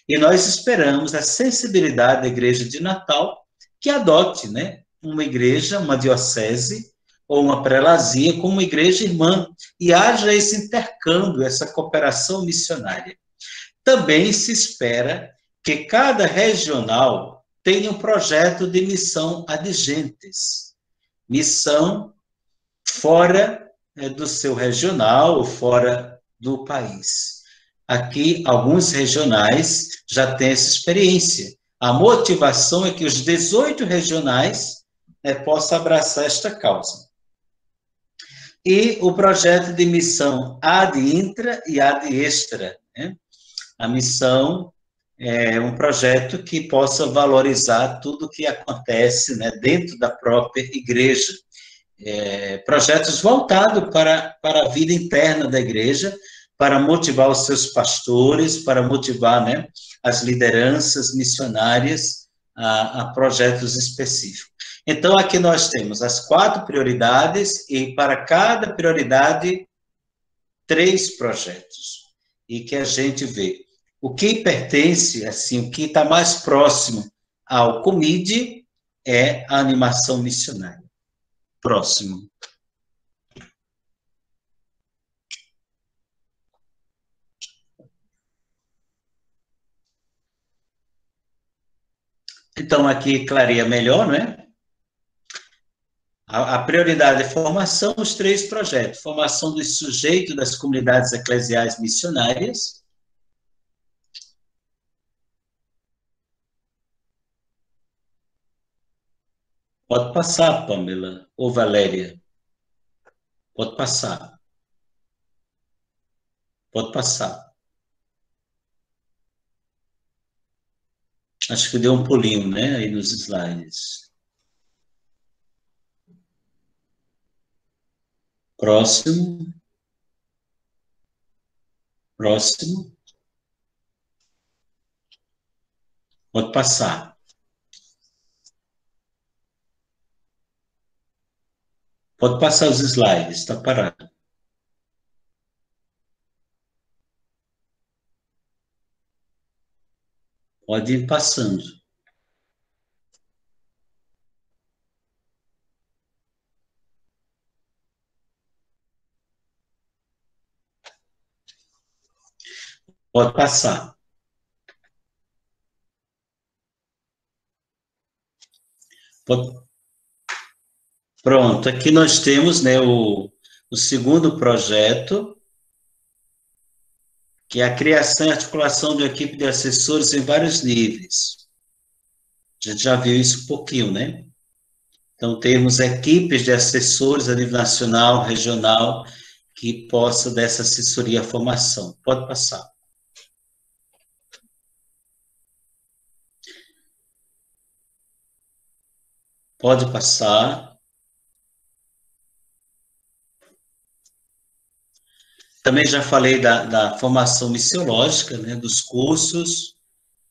E nós esperamos a sensibilidade da Igreja de Natal que adote, né, uma igreja, uma diocese, ou uma prelazia como uma igreja irmã, e haja esse intercâmbio, essa cooperação missionária. Também se espera que cada regional tenha um projeto de missão adigentes, missão fora do seu regional, fora do país. Aqui, alguns regionais já têm essa experiência. A motivação é que os 18 regionais possam abraçar esta causa. E o projeto de missão ad intra e ad extra, né? A missão é um projeto que possa valorizar tudo o que acontece, né, dentro da própria igreja. Projetos voltados para a vida interna da igreja, para motivar os seus pastores, para motivar, né, as lideranças missionárias a projetos específicos. Então, aqui nós temos as 4 prioridades e para cada prioridade, 3 projetos. E que a gente vê o que pertence, assim, o que está mais próximo ao COMID é a animação missionária. Próximo. Então, aqui clareia melhor, não é? A prioridade é formação, os 3 projetos. Formação dos sujeitos das comunidades eclesiais missionárias. Pode passar, Pamela, ou Valéria. Pode passar. Pode passar. Acho que deu um pulinho, né, aí nos slides. Próximo. Próximo. Pode passar. Pode passar os slides, está parado. Pode ir passando. Pode passar. Pode... Pronto, aqui nós temos, né, o segundo projeto, que é a criação e articulação de uma equipe de assessores em vários níveis. A gente já viu isso um pouquinho, né? Então, temos equipes de assessores a nível nacional, regional, que possam dessa assessoria à formação. Pode passar. Pode passar. Também já falei da formação missiológica, né, dos cursos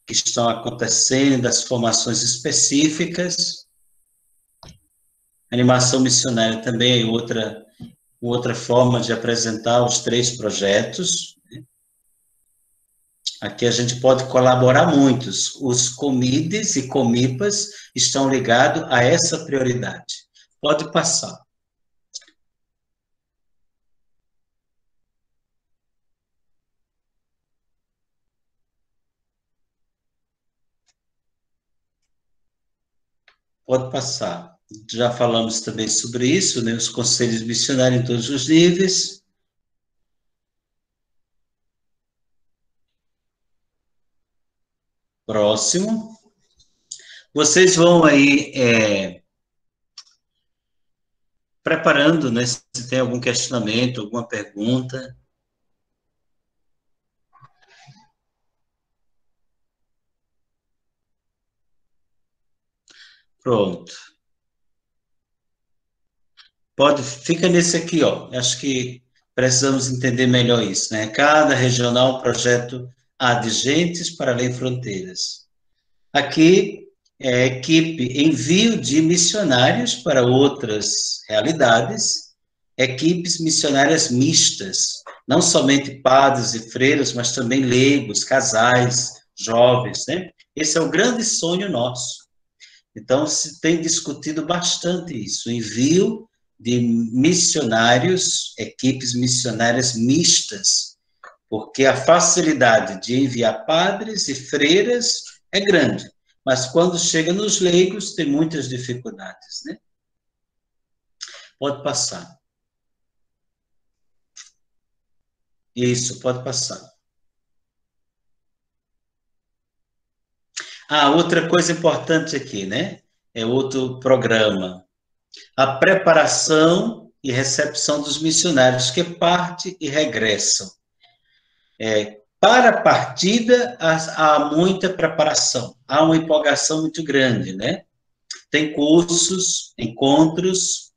que estão acontecendo, das formações específicas. Animação missionária também é outra forma de apresentar os 3 projetos. Aqui a gente pode colaborar muitos. Os COMIDES e COMIPAs estão ligados a essa prioridade. Pode passar. Pode passar. Já falamos também sobre isso, né? Os conselhos missionários em todos os níveis. Próximo. Vocês vão aí preparando, né? Se tem algum questionamento, alguma pergunta. Pronto. Fica nesse aqui, ó. Acho que precisamos entender melhor isso, né? Cada regional projeto há de gentes para além fronteiras. Aqui é equipe envio de missionários para outras realidades, equipes missionárias mistas, não somente padres e freiras, mas também leigos, casais, jovens, né? Esse é o grande sonho nosso. Então, se tem discutido bastante isso, o envio de missionários, equipes missionárias mistas, porque a facilidade de enviar padres e freiras é grande, mas quando chega nos leigos tem muitas dificuldades, né? Pode passar. Isso, pode passar. Outra coisa importante aqui, né? É outro programa. A preparação e recepção dos missionários que partem e regressam. Para a partida, há muita preparação, há uma empolgação muito grande, né? Tem cursos, encontros,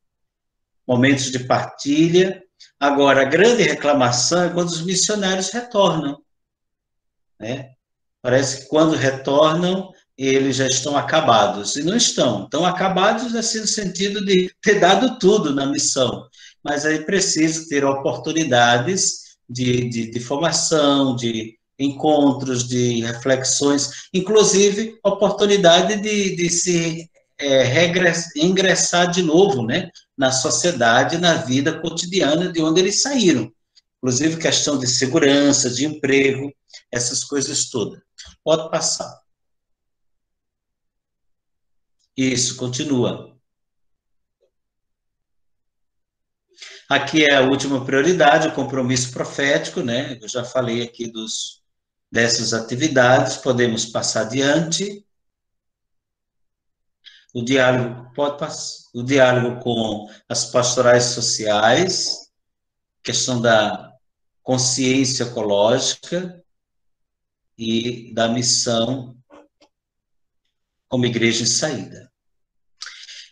momentos de partilha. Agora, a grande reclamação é quando os missionários retornam, né? Parece que quando retornam, eles já estão acabados, e não estão. Estão acabados, assim, no sentido de ter dado tudo na missão, mas aí precisa ter oportunidades de formação, de encontros, de reflexões, inclusive oportunidade de se ingressar de novo, né, na sociedade, na vida cotidiana de onde eles saíram. Inclusive questão de segurança, de emprego, essas coisas todas. Pode passar. Isso, continua. Aqui é a última prioridade, o compromisso profético, né? Eu já falei aqui dessas atividades, podemos passar adiante. O diálogo pode passar, o diálogo com as pastorais sociais, questão da consciência ecológica e da missão como igreja em saída.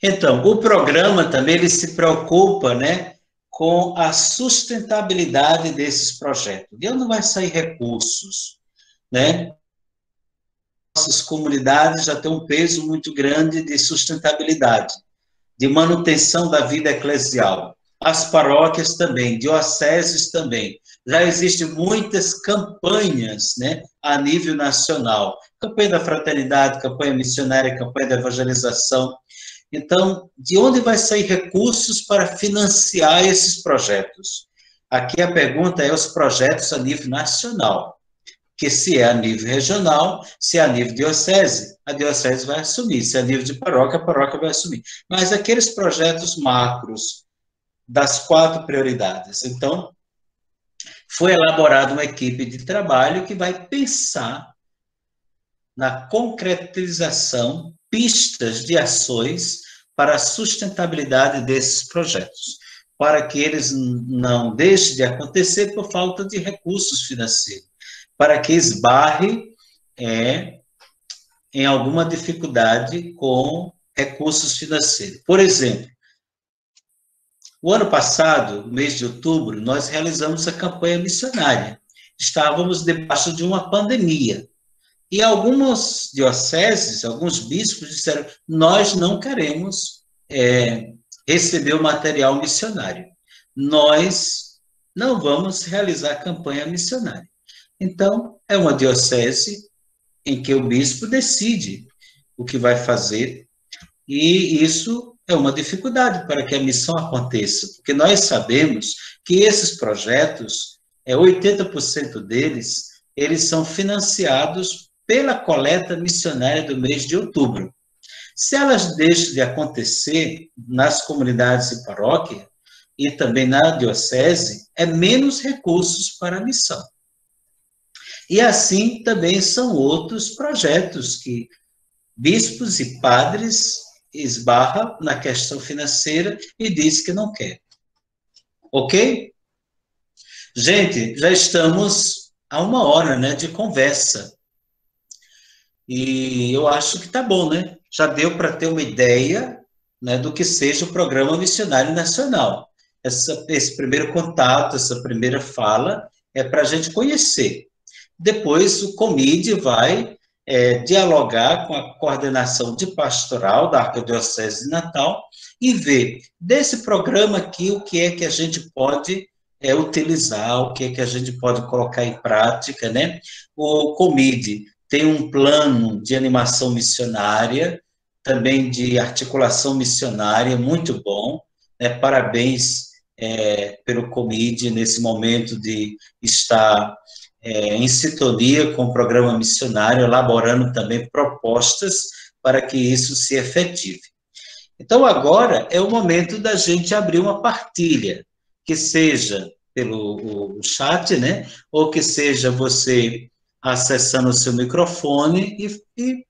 Então, o programa também ele se preocupa, né, com a sustentabilidade desses projetos. De onde vai sair recursos, né? Nossas comunidades já têm um peso muito grande de sustentabilidade, de manutenção da vida eclesial. As paróquias também, dioceses também. Já existem muitas campanhas, né, a nível nacional. Campanha da fraternidade, campanha missionária, campanha da evangelização. Então, de onde vai sair recursos para financiar esses projetos? Aqui a pergunta é os projetos a nível nacional, que se é a nível regional, se é a nível diocese, a diocese vai assumir, se é a nível de paróquia, a paróquia vai assumir. Mas aqueles projetos macros das 4 prioridades. Então, foi elaborada uma equipe de trabalho que vai pensar na concretização, pistas de ações para a sustentabilidade desses projetos, para que eles não deixem de acontecer por falta de recursos financeiros, para que esbarre em alguma dificuldade com recursos financeiros. Por exemplo, o ano passado, no mês de outubro, nós realizamos a campanha missionária. Estávamos debaixo de uma pandemia. E algumas dioceses, alguns bispos disseram: nós não queremos receber o material missionário. Nós não vamos realizar a campanha missionária. Então, é uma diocese em que o bispo decide o que vai fazer, e isso é uma dificuldade para que a missão aconteça, porque nós sabemos que esses projetos, 80% deles, eles são financiados pela coleta missionária do mês de outubro. Se elas deixam de acontecer nas comunidades e paróquias, e também na diocese, é menos recursos para a missão. E assim também são outros projetos que bispos e padres esbarram na questão financeira e diz que não quer. Ok? Gente, já estamos a 1 hora, né, de conversa. E eu acho que tá bom, né? Já deu para ter uma ideia, né, do que seja o Programa Missionário Nacional. Esse primeiro contato, essa primeira fala, é para a gente conhecer. Depois, o COMIDE vai dialogar com a coordenação de pastoral da Arquidiocese de Natal e ver, desse programa aqui, o que é que a gente pode utilizar, o que é que a gente pode colocar em prática, né? O COMIDE tem um plano de animação missionária, também de articulação missionária, muito bom, né? Parabéns pelo COMIDE nesse momento de estar em sintonia com o programa missionário, elaborando também propostas para que isso se efetive. Então, agora é o momento da gente abrir uma partilha, que seja pelo chat, né, ou que seja você acessando o seu microfone e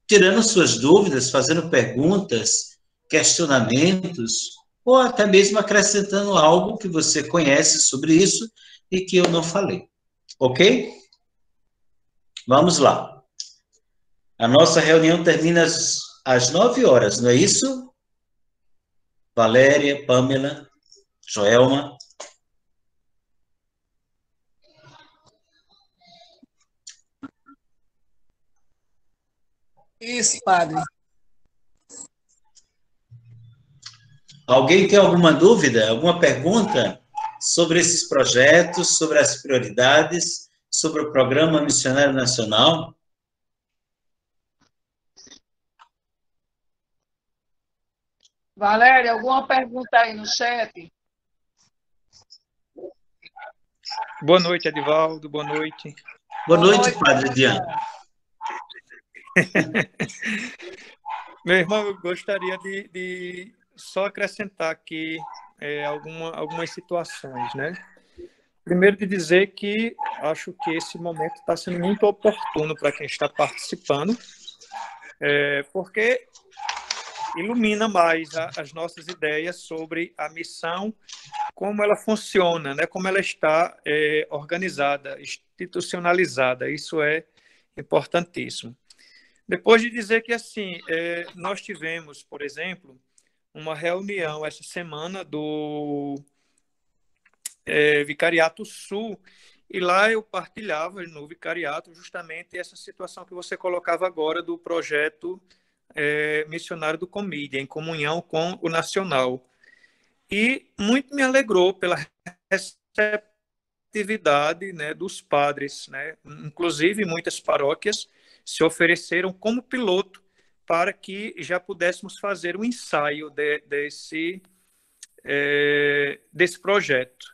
tirando suas dúvidas, fazendo perguntas, questionamentos, ou até mesmo acrescentando algo que você conhece sobre isso e que eu não falei. Ok? Vamos lá. A nossa reunião termina às 9 horas, não é isso? Valéria, Pamela, Joelma. Isso, padre. Alguém tem alguma dúvida, alguma pergunta sobre esses projetos, sobre as prioridades, sobre o Programa Missionário Nacional? Valéria, alguma pergunta aí no chat? Boa noite, Edivaldo. Boa noite. Boa noite, Padre Diana. Meu irmão, eu gostaria de só acrescentar aqui algumas situações, né? Primeiro, de dizer que acho que esse momento está sendo muito oportuno para quem está participando, porque ilumina mais as nossas ideias sobre a missão, como ela funciona, né? Como ela está organizada, institucionalizada. Isso é importantíssimo. Depois de dizer que, assim, nós tivemos, por exemplo, uma reunião essa semana do Vicariato Sul, e lá eu partilhava no Vicariato justamente essa situação que você colocava agora do projeto missionário do COMIDE, em comunhão com o Nacional. E muito me alegrou pela receptividade, né, dos padres, né? Inclusive muitas paróquias se ofereceram como piloto para que já pudéssemos fazer um ensaio desse projeto.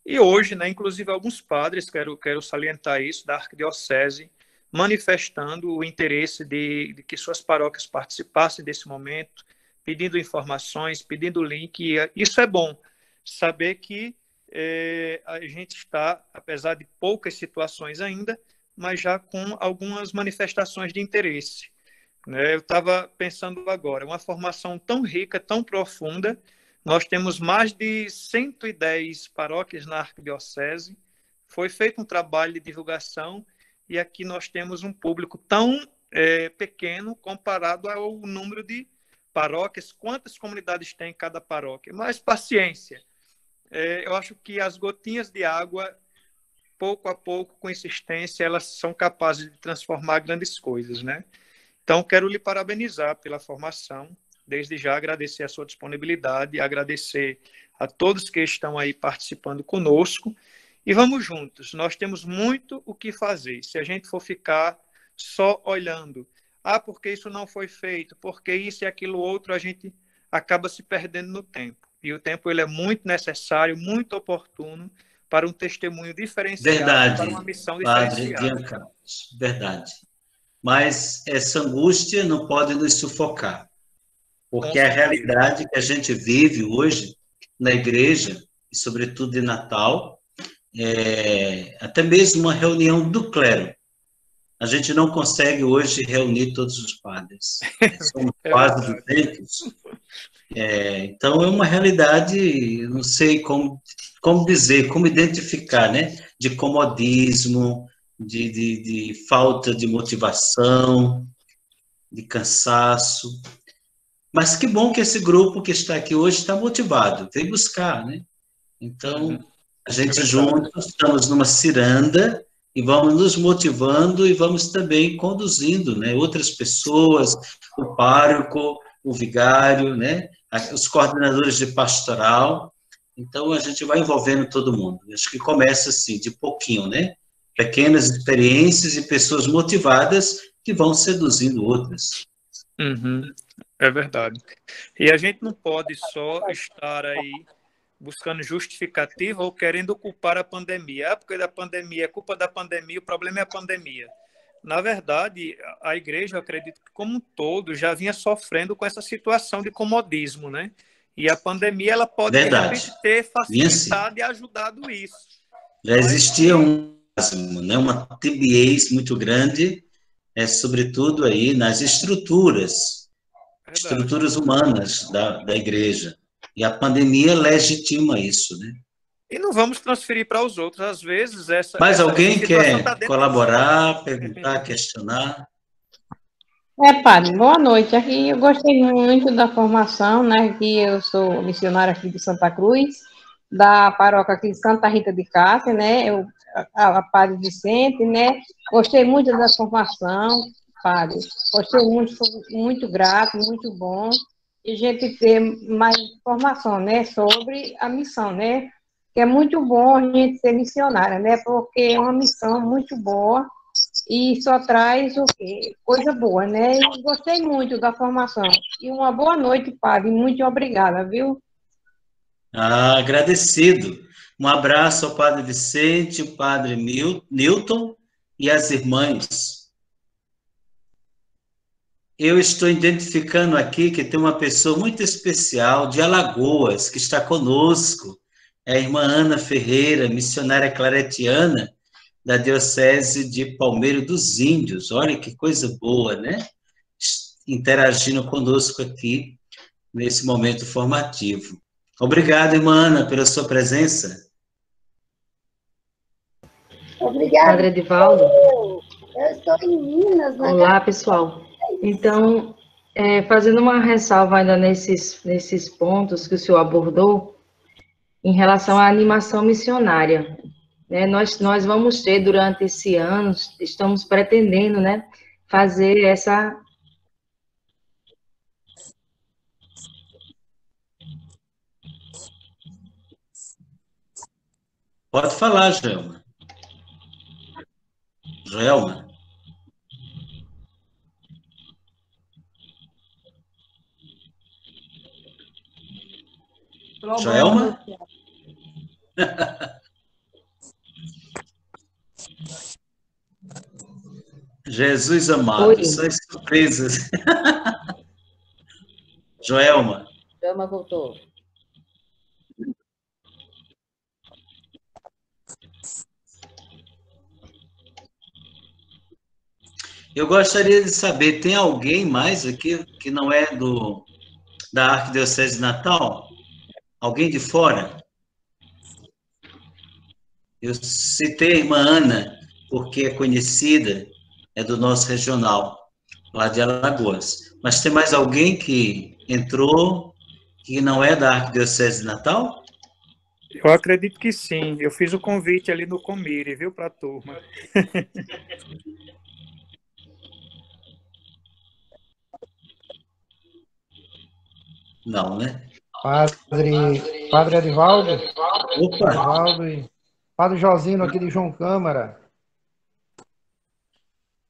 E hoje, né, inclusive alguns padres, quero salientar isso, da Arquidiocese, manifestando o interesse de que suas paróquias participassem desse momento, pedindo informações, pedindo link. E isso é bom, saber que a gente está, apesar de poucas situações ainda, mas já com algumas manifestações de interesse, né? Eu estava pensando agora, uma formação tão rica, tão profunda, nós temos mais de 110 paróquias na arquidiocese, foi feito um trabalho de divulgação e aqui nós temos um público tão pequeno comparado ao número de paróquias, quantas comunidades tem cada paróquia, mas paciência. Eu acho que as gotinhas de água, pouco a pouco, com insistência, elas são capazes de transformar grandes coisas, né? Então, quero lhe parabenizar pela formação, desde já agradecer a sua disponibilidade, agradecer a todos que estão aí participando conosco, e vamos juntos, nós temos muito o que fazer. Se a gente for ficar só olhando, porque isso não foi feito, porque isso e aquilo outro, a gente acaba se perdendo no tempo. E o tempo ele é muito necessário, muito oportuno para um testemunho diferenciado, Verdade, para uma missão Padre diferenciada. Giancarlos, verdade. Mas essa angústia não pode nos sufocar, porque a realidade que a gente vive hoje na igreja, e sobretudo em Natal, até mesmo uma reunião do clero. A gente não consegue hoje reunir todos os padres. Somos quase 200. Então, é uma realidade, não sei como dizer, como identificar, né? De comodismo, de falta de motivação, de cansaço. Mas que bom que esse grupo que está aqui hoje está motivado, vem buscar, né? Então, a gente juntos estamos numa ciranda e vamos nos motivando e vamos também conduzindo, né? Outras pessoas, o pároco, o vigário, né? Os coordenadores de pastoral. Então, a gente vai envolvendo todo mundo. Acho que começa assim, de pouquinho, né? Pequenas experiências e pessoas motivadas que vão seduzindo outras. É verdade. E a gente não pode só estar aí buscando justificativa ou querendo culpar a pandemia. Porque da pandemia, é culpa da pandemia, o problema é a pandemia. Na verdade, a igreja, eu acredito que como um todo, já vinha sofrendo com essa situação de comodismo, né? E a pandemia, ela pode, de repente, ter facilitado e ajudado isso. Já existia uma timidez muito grande, sobretudo aí nas estruturas humanas da igreja. E a pandemia legitima isso, né? E não vamos transferir para os outros. Às vezes, Mas alguém quer tá colaborar, perguntar, questionar? Padre, boa noite. Aqui eu gostei muito da formação, né? Que eu sou missionária aqui de Santa Cruz, da paróquia aqui de Santa Rita de Cássia, né? A Padre Vicente, né? Gostei muito da formação, Padre. Gostei muito, foi muito grato, muito bom. E a gente ter mais informação, né? Sobre a missão, né? Que é muito bom a gente ser missionária, né? Porque é uma missão muito boa e só traz o quê? Coisa boa, né? E gostei muito da formação. E uma boa noite, Padre. Muito obrigada, viu? Agradecido. Um abraço ao Padre Vicente, o Padre Newton e as irmãs. Eu estou identificando aqui que tem uma pessoa muito especial de Alagoas que está conosco. É a irmã Ana Ferreira, missionária claretiana da Diocese de Palmeiro dos Índios. Olha que coisa boa, né? Interagindo conosco aqui nesse momento formativo. Obrigado, irmã Ana, pela sua presença. Obrigada. Padre Edivaldo. Eu estou em Minas. Olá, pessoal. Então, fazendo uma ressalva ainda nesses pontos que o senhor abordou, em relação à animação missionária. Né, nós vamos ter, durante esse ano, estamos pretendendo, né, fazer essa... Pode falar, Joelma. Joelma. Joelma? Jesus amado, Oi. são as surpresas. Joelma. Joelma voltou. Eu gostaria de saber, tem alguém mais aqui que não é da Arquidiocese de Natal? Alguém de fora? Eu citei a irmã Ana, porque é conhecida, é do nosso regional, lá de Alagoas. Mas tem mais alguém que entrou, que não é da Arquidiocese de Natal? Eu acredito que sim. Eu fiz o convite ali no Comire, viu, para a turma. Não, né? Padre Edivaldo, Opa! e Padre Josino aqui de João Câmara.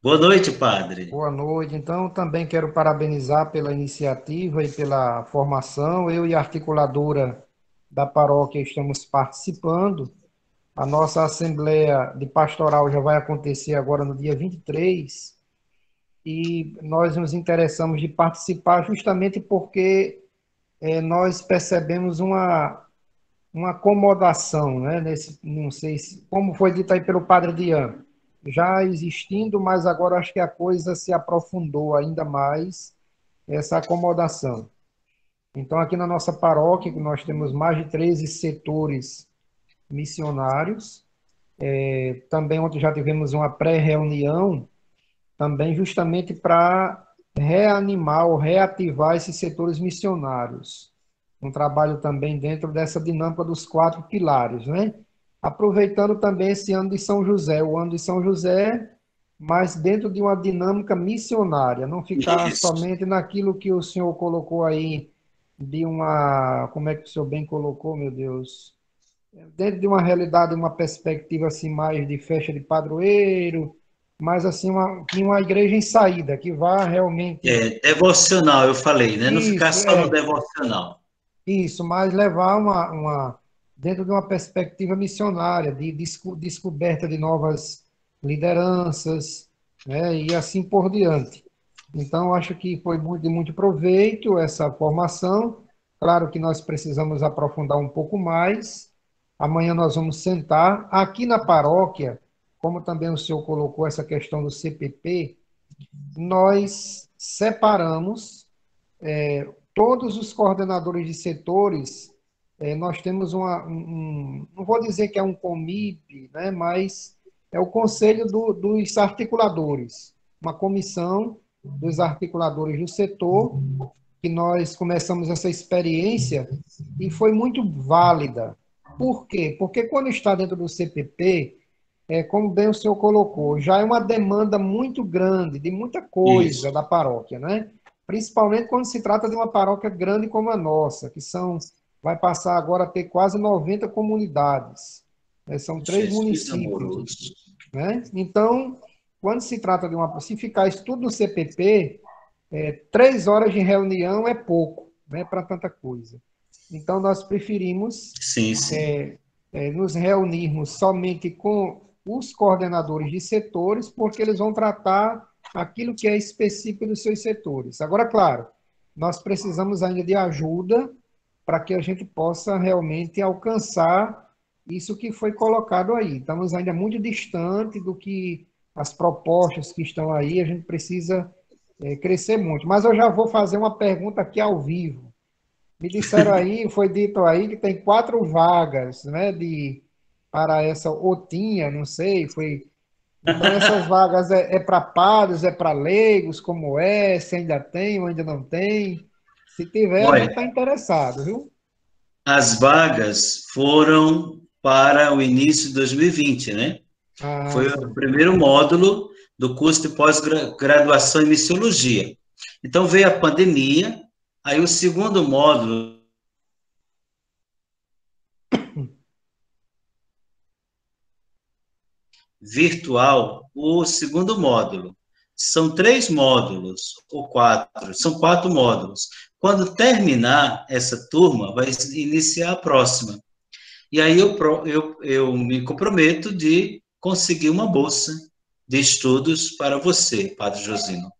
Boa noite, padre. Boa noite. Então, também quero parabenizar pela iniciativa e pela formação. Eu e a articuladora da paróquia estamos participando. A nossa assembleia de pastoral já vai acontecer agora no dia 23 e nós nos interessamos de participar justamente porque nós percebemos uma acomodação, né? Não sei como foi dito aí pelo Padre Dian, já existindo, mas agora acho que a coisa se aprofundou ainda mais, essa acomodação. Então, aqui na nossa paróquia, nós temos mais de 13 setores missionários. Também ontem já tivemos uma pré-reunião, também justamente para reanimar ou reativar esses setores missionários. Um trabalho também dentro dessa dinâmica dos 4 pilares, né? Aproveitando também esse ano de São José, o ano de São José, mas dentro de uma dinâmica missionária, não ficar somente naquilo que o senhor colocou aí, de uma, como é que o senhor bem colocou, meu Deus? Dentro de uma realidade, uma perspectiva assim mais de festa de padroeiro, mas assim uma igreja em saída, que vá realmente... Devocional, eu falei, né? Não ficar Isso, só no devocional. Isso, mas levar dentro de uma perspectiva missionária, de descoberta de novas lideranças, né, e assim por diante. Então, acho que foi de muito proveito essa formação. Claro que nós precisamos aprofundar um pouco mais. Amanhã nós vamos sentar. Aqui na paróquia, como também o senhor colocou essa questão do CPP, nós separamos todos os coordenadores de setores. Nós temos não vou dizer que é um COMIP, né, mas é o Conselho dos Articuladores, uma comissão dos articuladores do setor, que nós começamos essa experiência e foi muito válida. Por quê? Porque quando está dentro do CPP, como bem o senhor colocou, já é uma demanda muito grande, de muita coisa da paróquia, né? Principalmente quando se trata de uma paróquia grande como a nossa, que vai passar agora a ter quase 90 comunidades. São 3 municípios. Né? Então, quando se trata se ficar isso tudo no CPP, 3 horas de reunião é pouco, né, para tanta coisa. Então, nós preferimos nos reunirmos somente com os coordenadores de setores, porque eles vão tratar aquilo que é específico dos seus setores. Agora, claro, nós precisamos ainda de ajuda para que a gente possa realmente alcançar isso que foi colocado aí. Estamos ainda muito distante do que as propostas que estão aí, a gente precisa crescer muito. Mas eu já vou fazer uma pergunta aqui ao vivo. Me disseram aí, foi dito aí que tem 4 vagas, né, para essa OTinha, não sei, foi... Então, essas vagas para padres, para leigos, como se ainda tem ou ainda não tem? Se tiver, a gente está interessado, viu? As vagas foram para o início de 2020, né? Foi sim. O primeiro módulo do curso de pós-graduação em missiologia. Então, veio a pandemia, aí o segundo módulo virtual, o segundo módulo. São 3 módulos, ou 4, são 4 módulos. Quando terminar essa turma, vai iniciar a próxima. E aí eu me comprometo de conseguir uma bolsa de estudos para você, Padre Josino.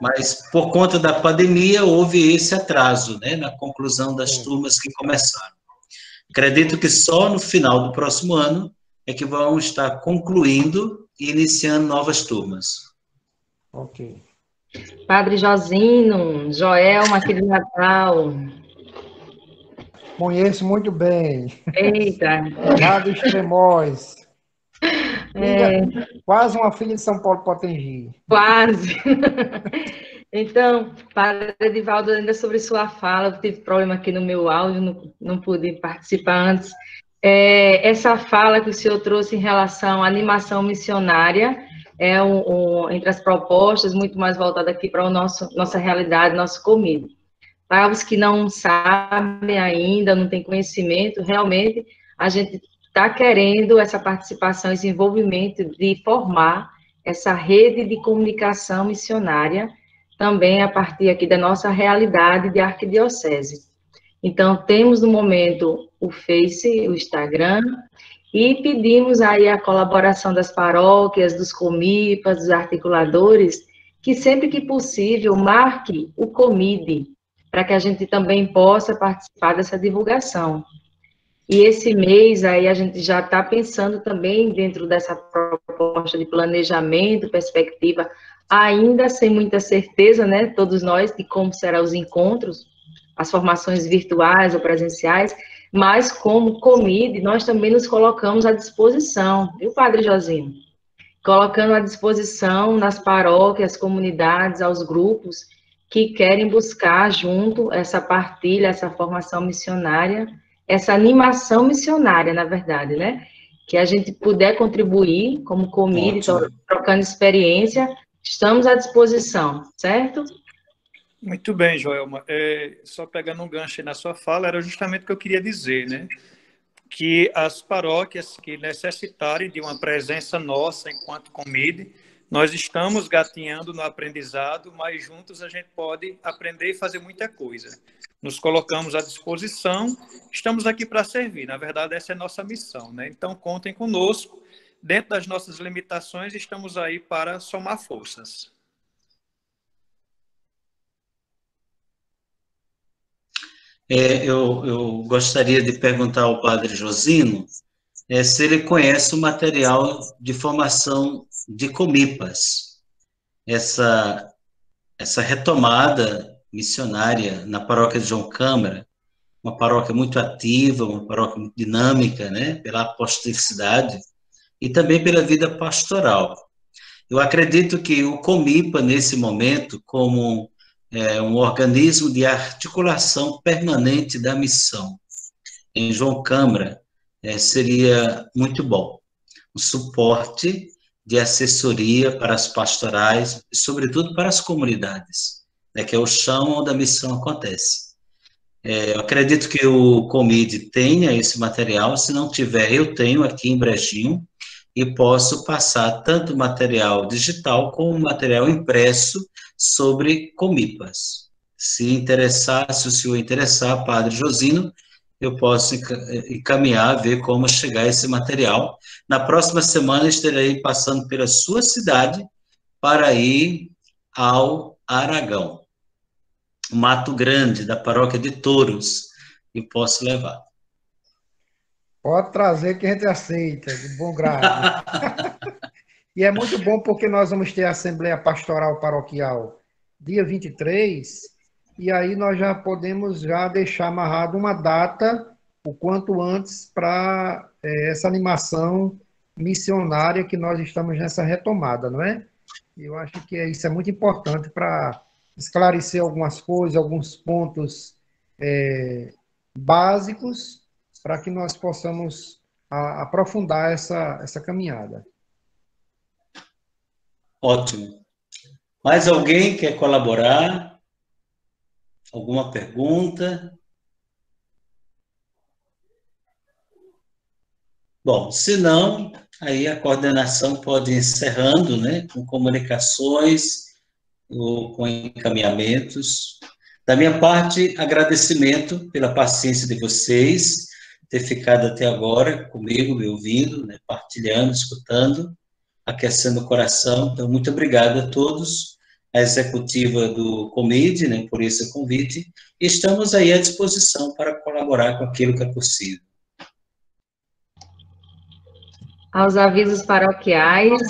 Mas, por conta da pandemia, houve esse atraso, né, na conclusão das turmas que começaram. Acredito que só no final do próximo ano é que vão estar concluindo e iniciando novas turmas. Ok. Padre Josino, Joelma aqui de Natal. Conheço muito bem. Eita. Lá do Extremóis. É, Quase uma filha de São Paulo Potengi. quase. Então, Padre Edivaldo, ainda sobre sua fala, eu tive problema aqui no meu áudio, não pude participar antes. Essa fala que o senhor trouxe em relação à animação missionária, entre as propostas, muito mais voltada aqui para nossa realidade, nosso comigo. Para os que não sabem ainda, não têm conhecimento, realmente a gente está querendo essa participação, esse envolvimento de formar essa rede de comunicação missionária, também a partir aqui da nossa realidade de arquidiocese. Então, temos no momento o Face, o Instagram, e pedimos aí a colaboração das paróquias, dos comipas, dos articuladores, que sempre que possível marque o COMIDE, para que a gente também possa participar dessa divulgação. E esse mês aí a gente já está pensando também dentro dessa proposta de planejamento, perspectiva, ainda sem muita certeza, né, todos nós, de como serão os encontros, as formações virtuais ou presenciais, mas como COMIDE, nós também nos colocamos à disposição, viu, Padre Josino? Colocando à disposição nas paróquias, comunidades, aos grupos que querem buscar junto essa partilha, essa formação missionária, essa animação missionária, na verdade, né? Que a gente puder contribuir como COMIDE, trocando experiência, estamos à disposição, certo? Muito bem, Joelma. Só pegando um gancho aí na sua fala, era justamente o que eu queria dizer, né? Que as paróquias que necessitarem de uma presença nossa enquanto COMIDE, nós estamos gatinhando no aprendizado, mas juntos a gente pode aprender e fazer muita coisa. Nos colocamos à disposição, estamos aqui para servir. Na verdade, essa é a nossa missão, né? Então, contem conosco. Dentro das nossas limitações, estamos aí para somar forças. Eu gostaria de perguntar ao Padre Josino se ele conhece o material de formação de comipas, essa retomada missionária na paróquia de João Câmara, uma paróquia muito ativa, uma paróquia muito dinâmica, né, pela apostolicidade e também pela vida pastoral. Eu acredito que o Comipa, nesse momento, como um organismo de articulação permanente da missão em João Câmara, seria muito bom. Um suporte de assessoria para as pastorais, e, sobretudo, para as comunidades, né, que é o chão onde a missão acontece. Eu acredito que o COMIDE tenha esse material, se não tiver, eu tenho aqui em Brejinho, e posso passar tanto material digital como material impresso sobre comipas. Se o senhor interessar, Padre Josino, eu posso encaminhar, ver como chegar esse material. Na próxima semana estarei passando pela sua cidade para ir ao Aragão, Mato Grande, da paróquia de Touros, e posso levar. Pode trazer que a gente aceita, de bom grado. E é muito bom porque nós vamos ter a Assembleia Pastoral Paroquial dia 23, e aí nós já podemos deixar amarrado uma data o quanto antes para essa animação missionária que nós estamos nessa retomada, não é? Eu acho que isso é muito importante para esclarecer algumas coisas, alguns pontos básicos, para que nós possamos aprofundar essa caminhada. Ótimo. Mais alguém quer colaborar? Alguma pergunta? Bom, se não, aí a coordenação pode ir encerrando, né, com comunicações ou com encaminhamentos. Da minha parte, agradecimento pela paciência de vocês, ter ficado até agora comigo, me ouvindo, né, partilhando, escutando, aquecendo o coração. Então, muito obrigado a todos, a executiva do COMIDE, né, por esse convite, e estamos aí à disposição para colaborar com aquilo que é possível. Aos avisos paroquiais,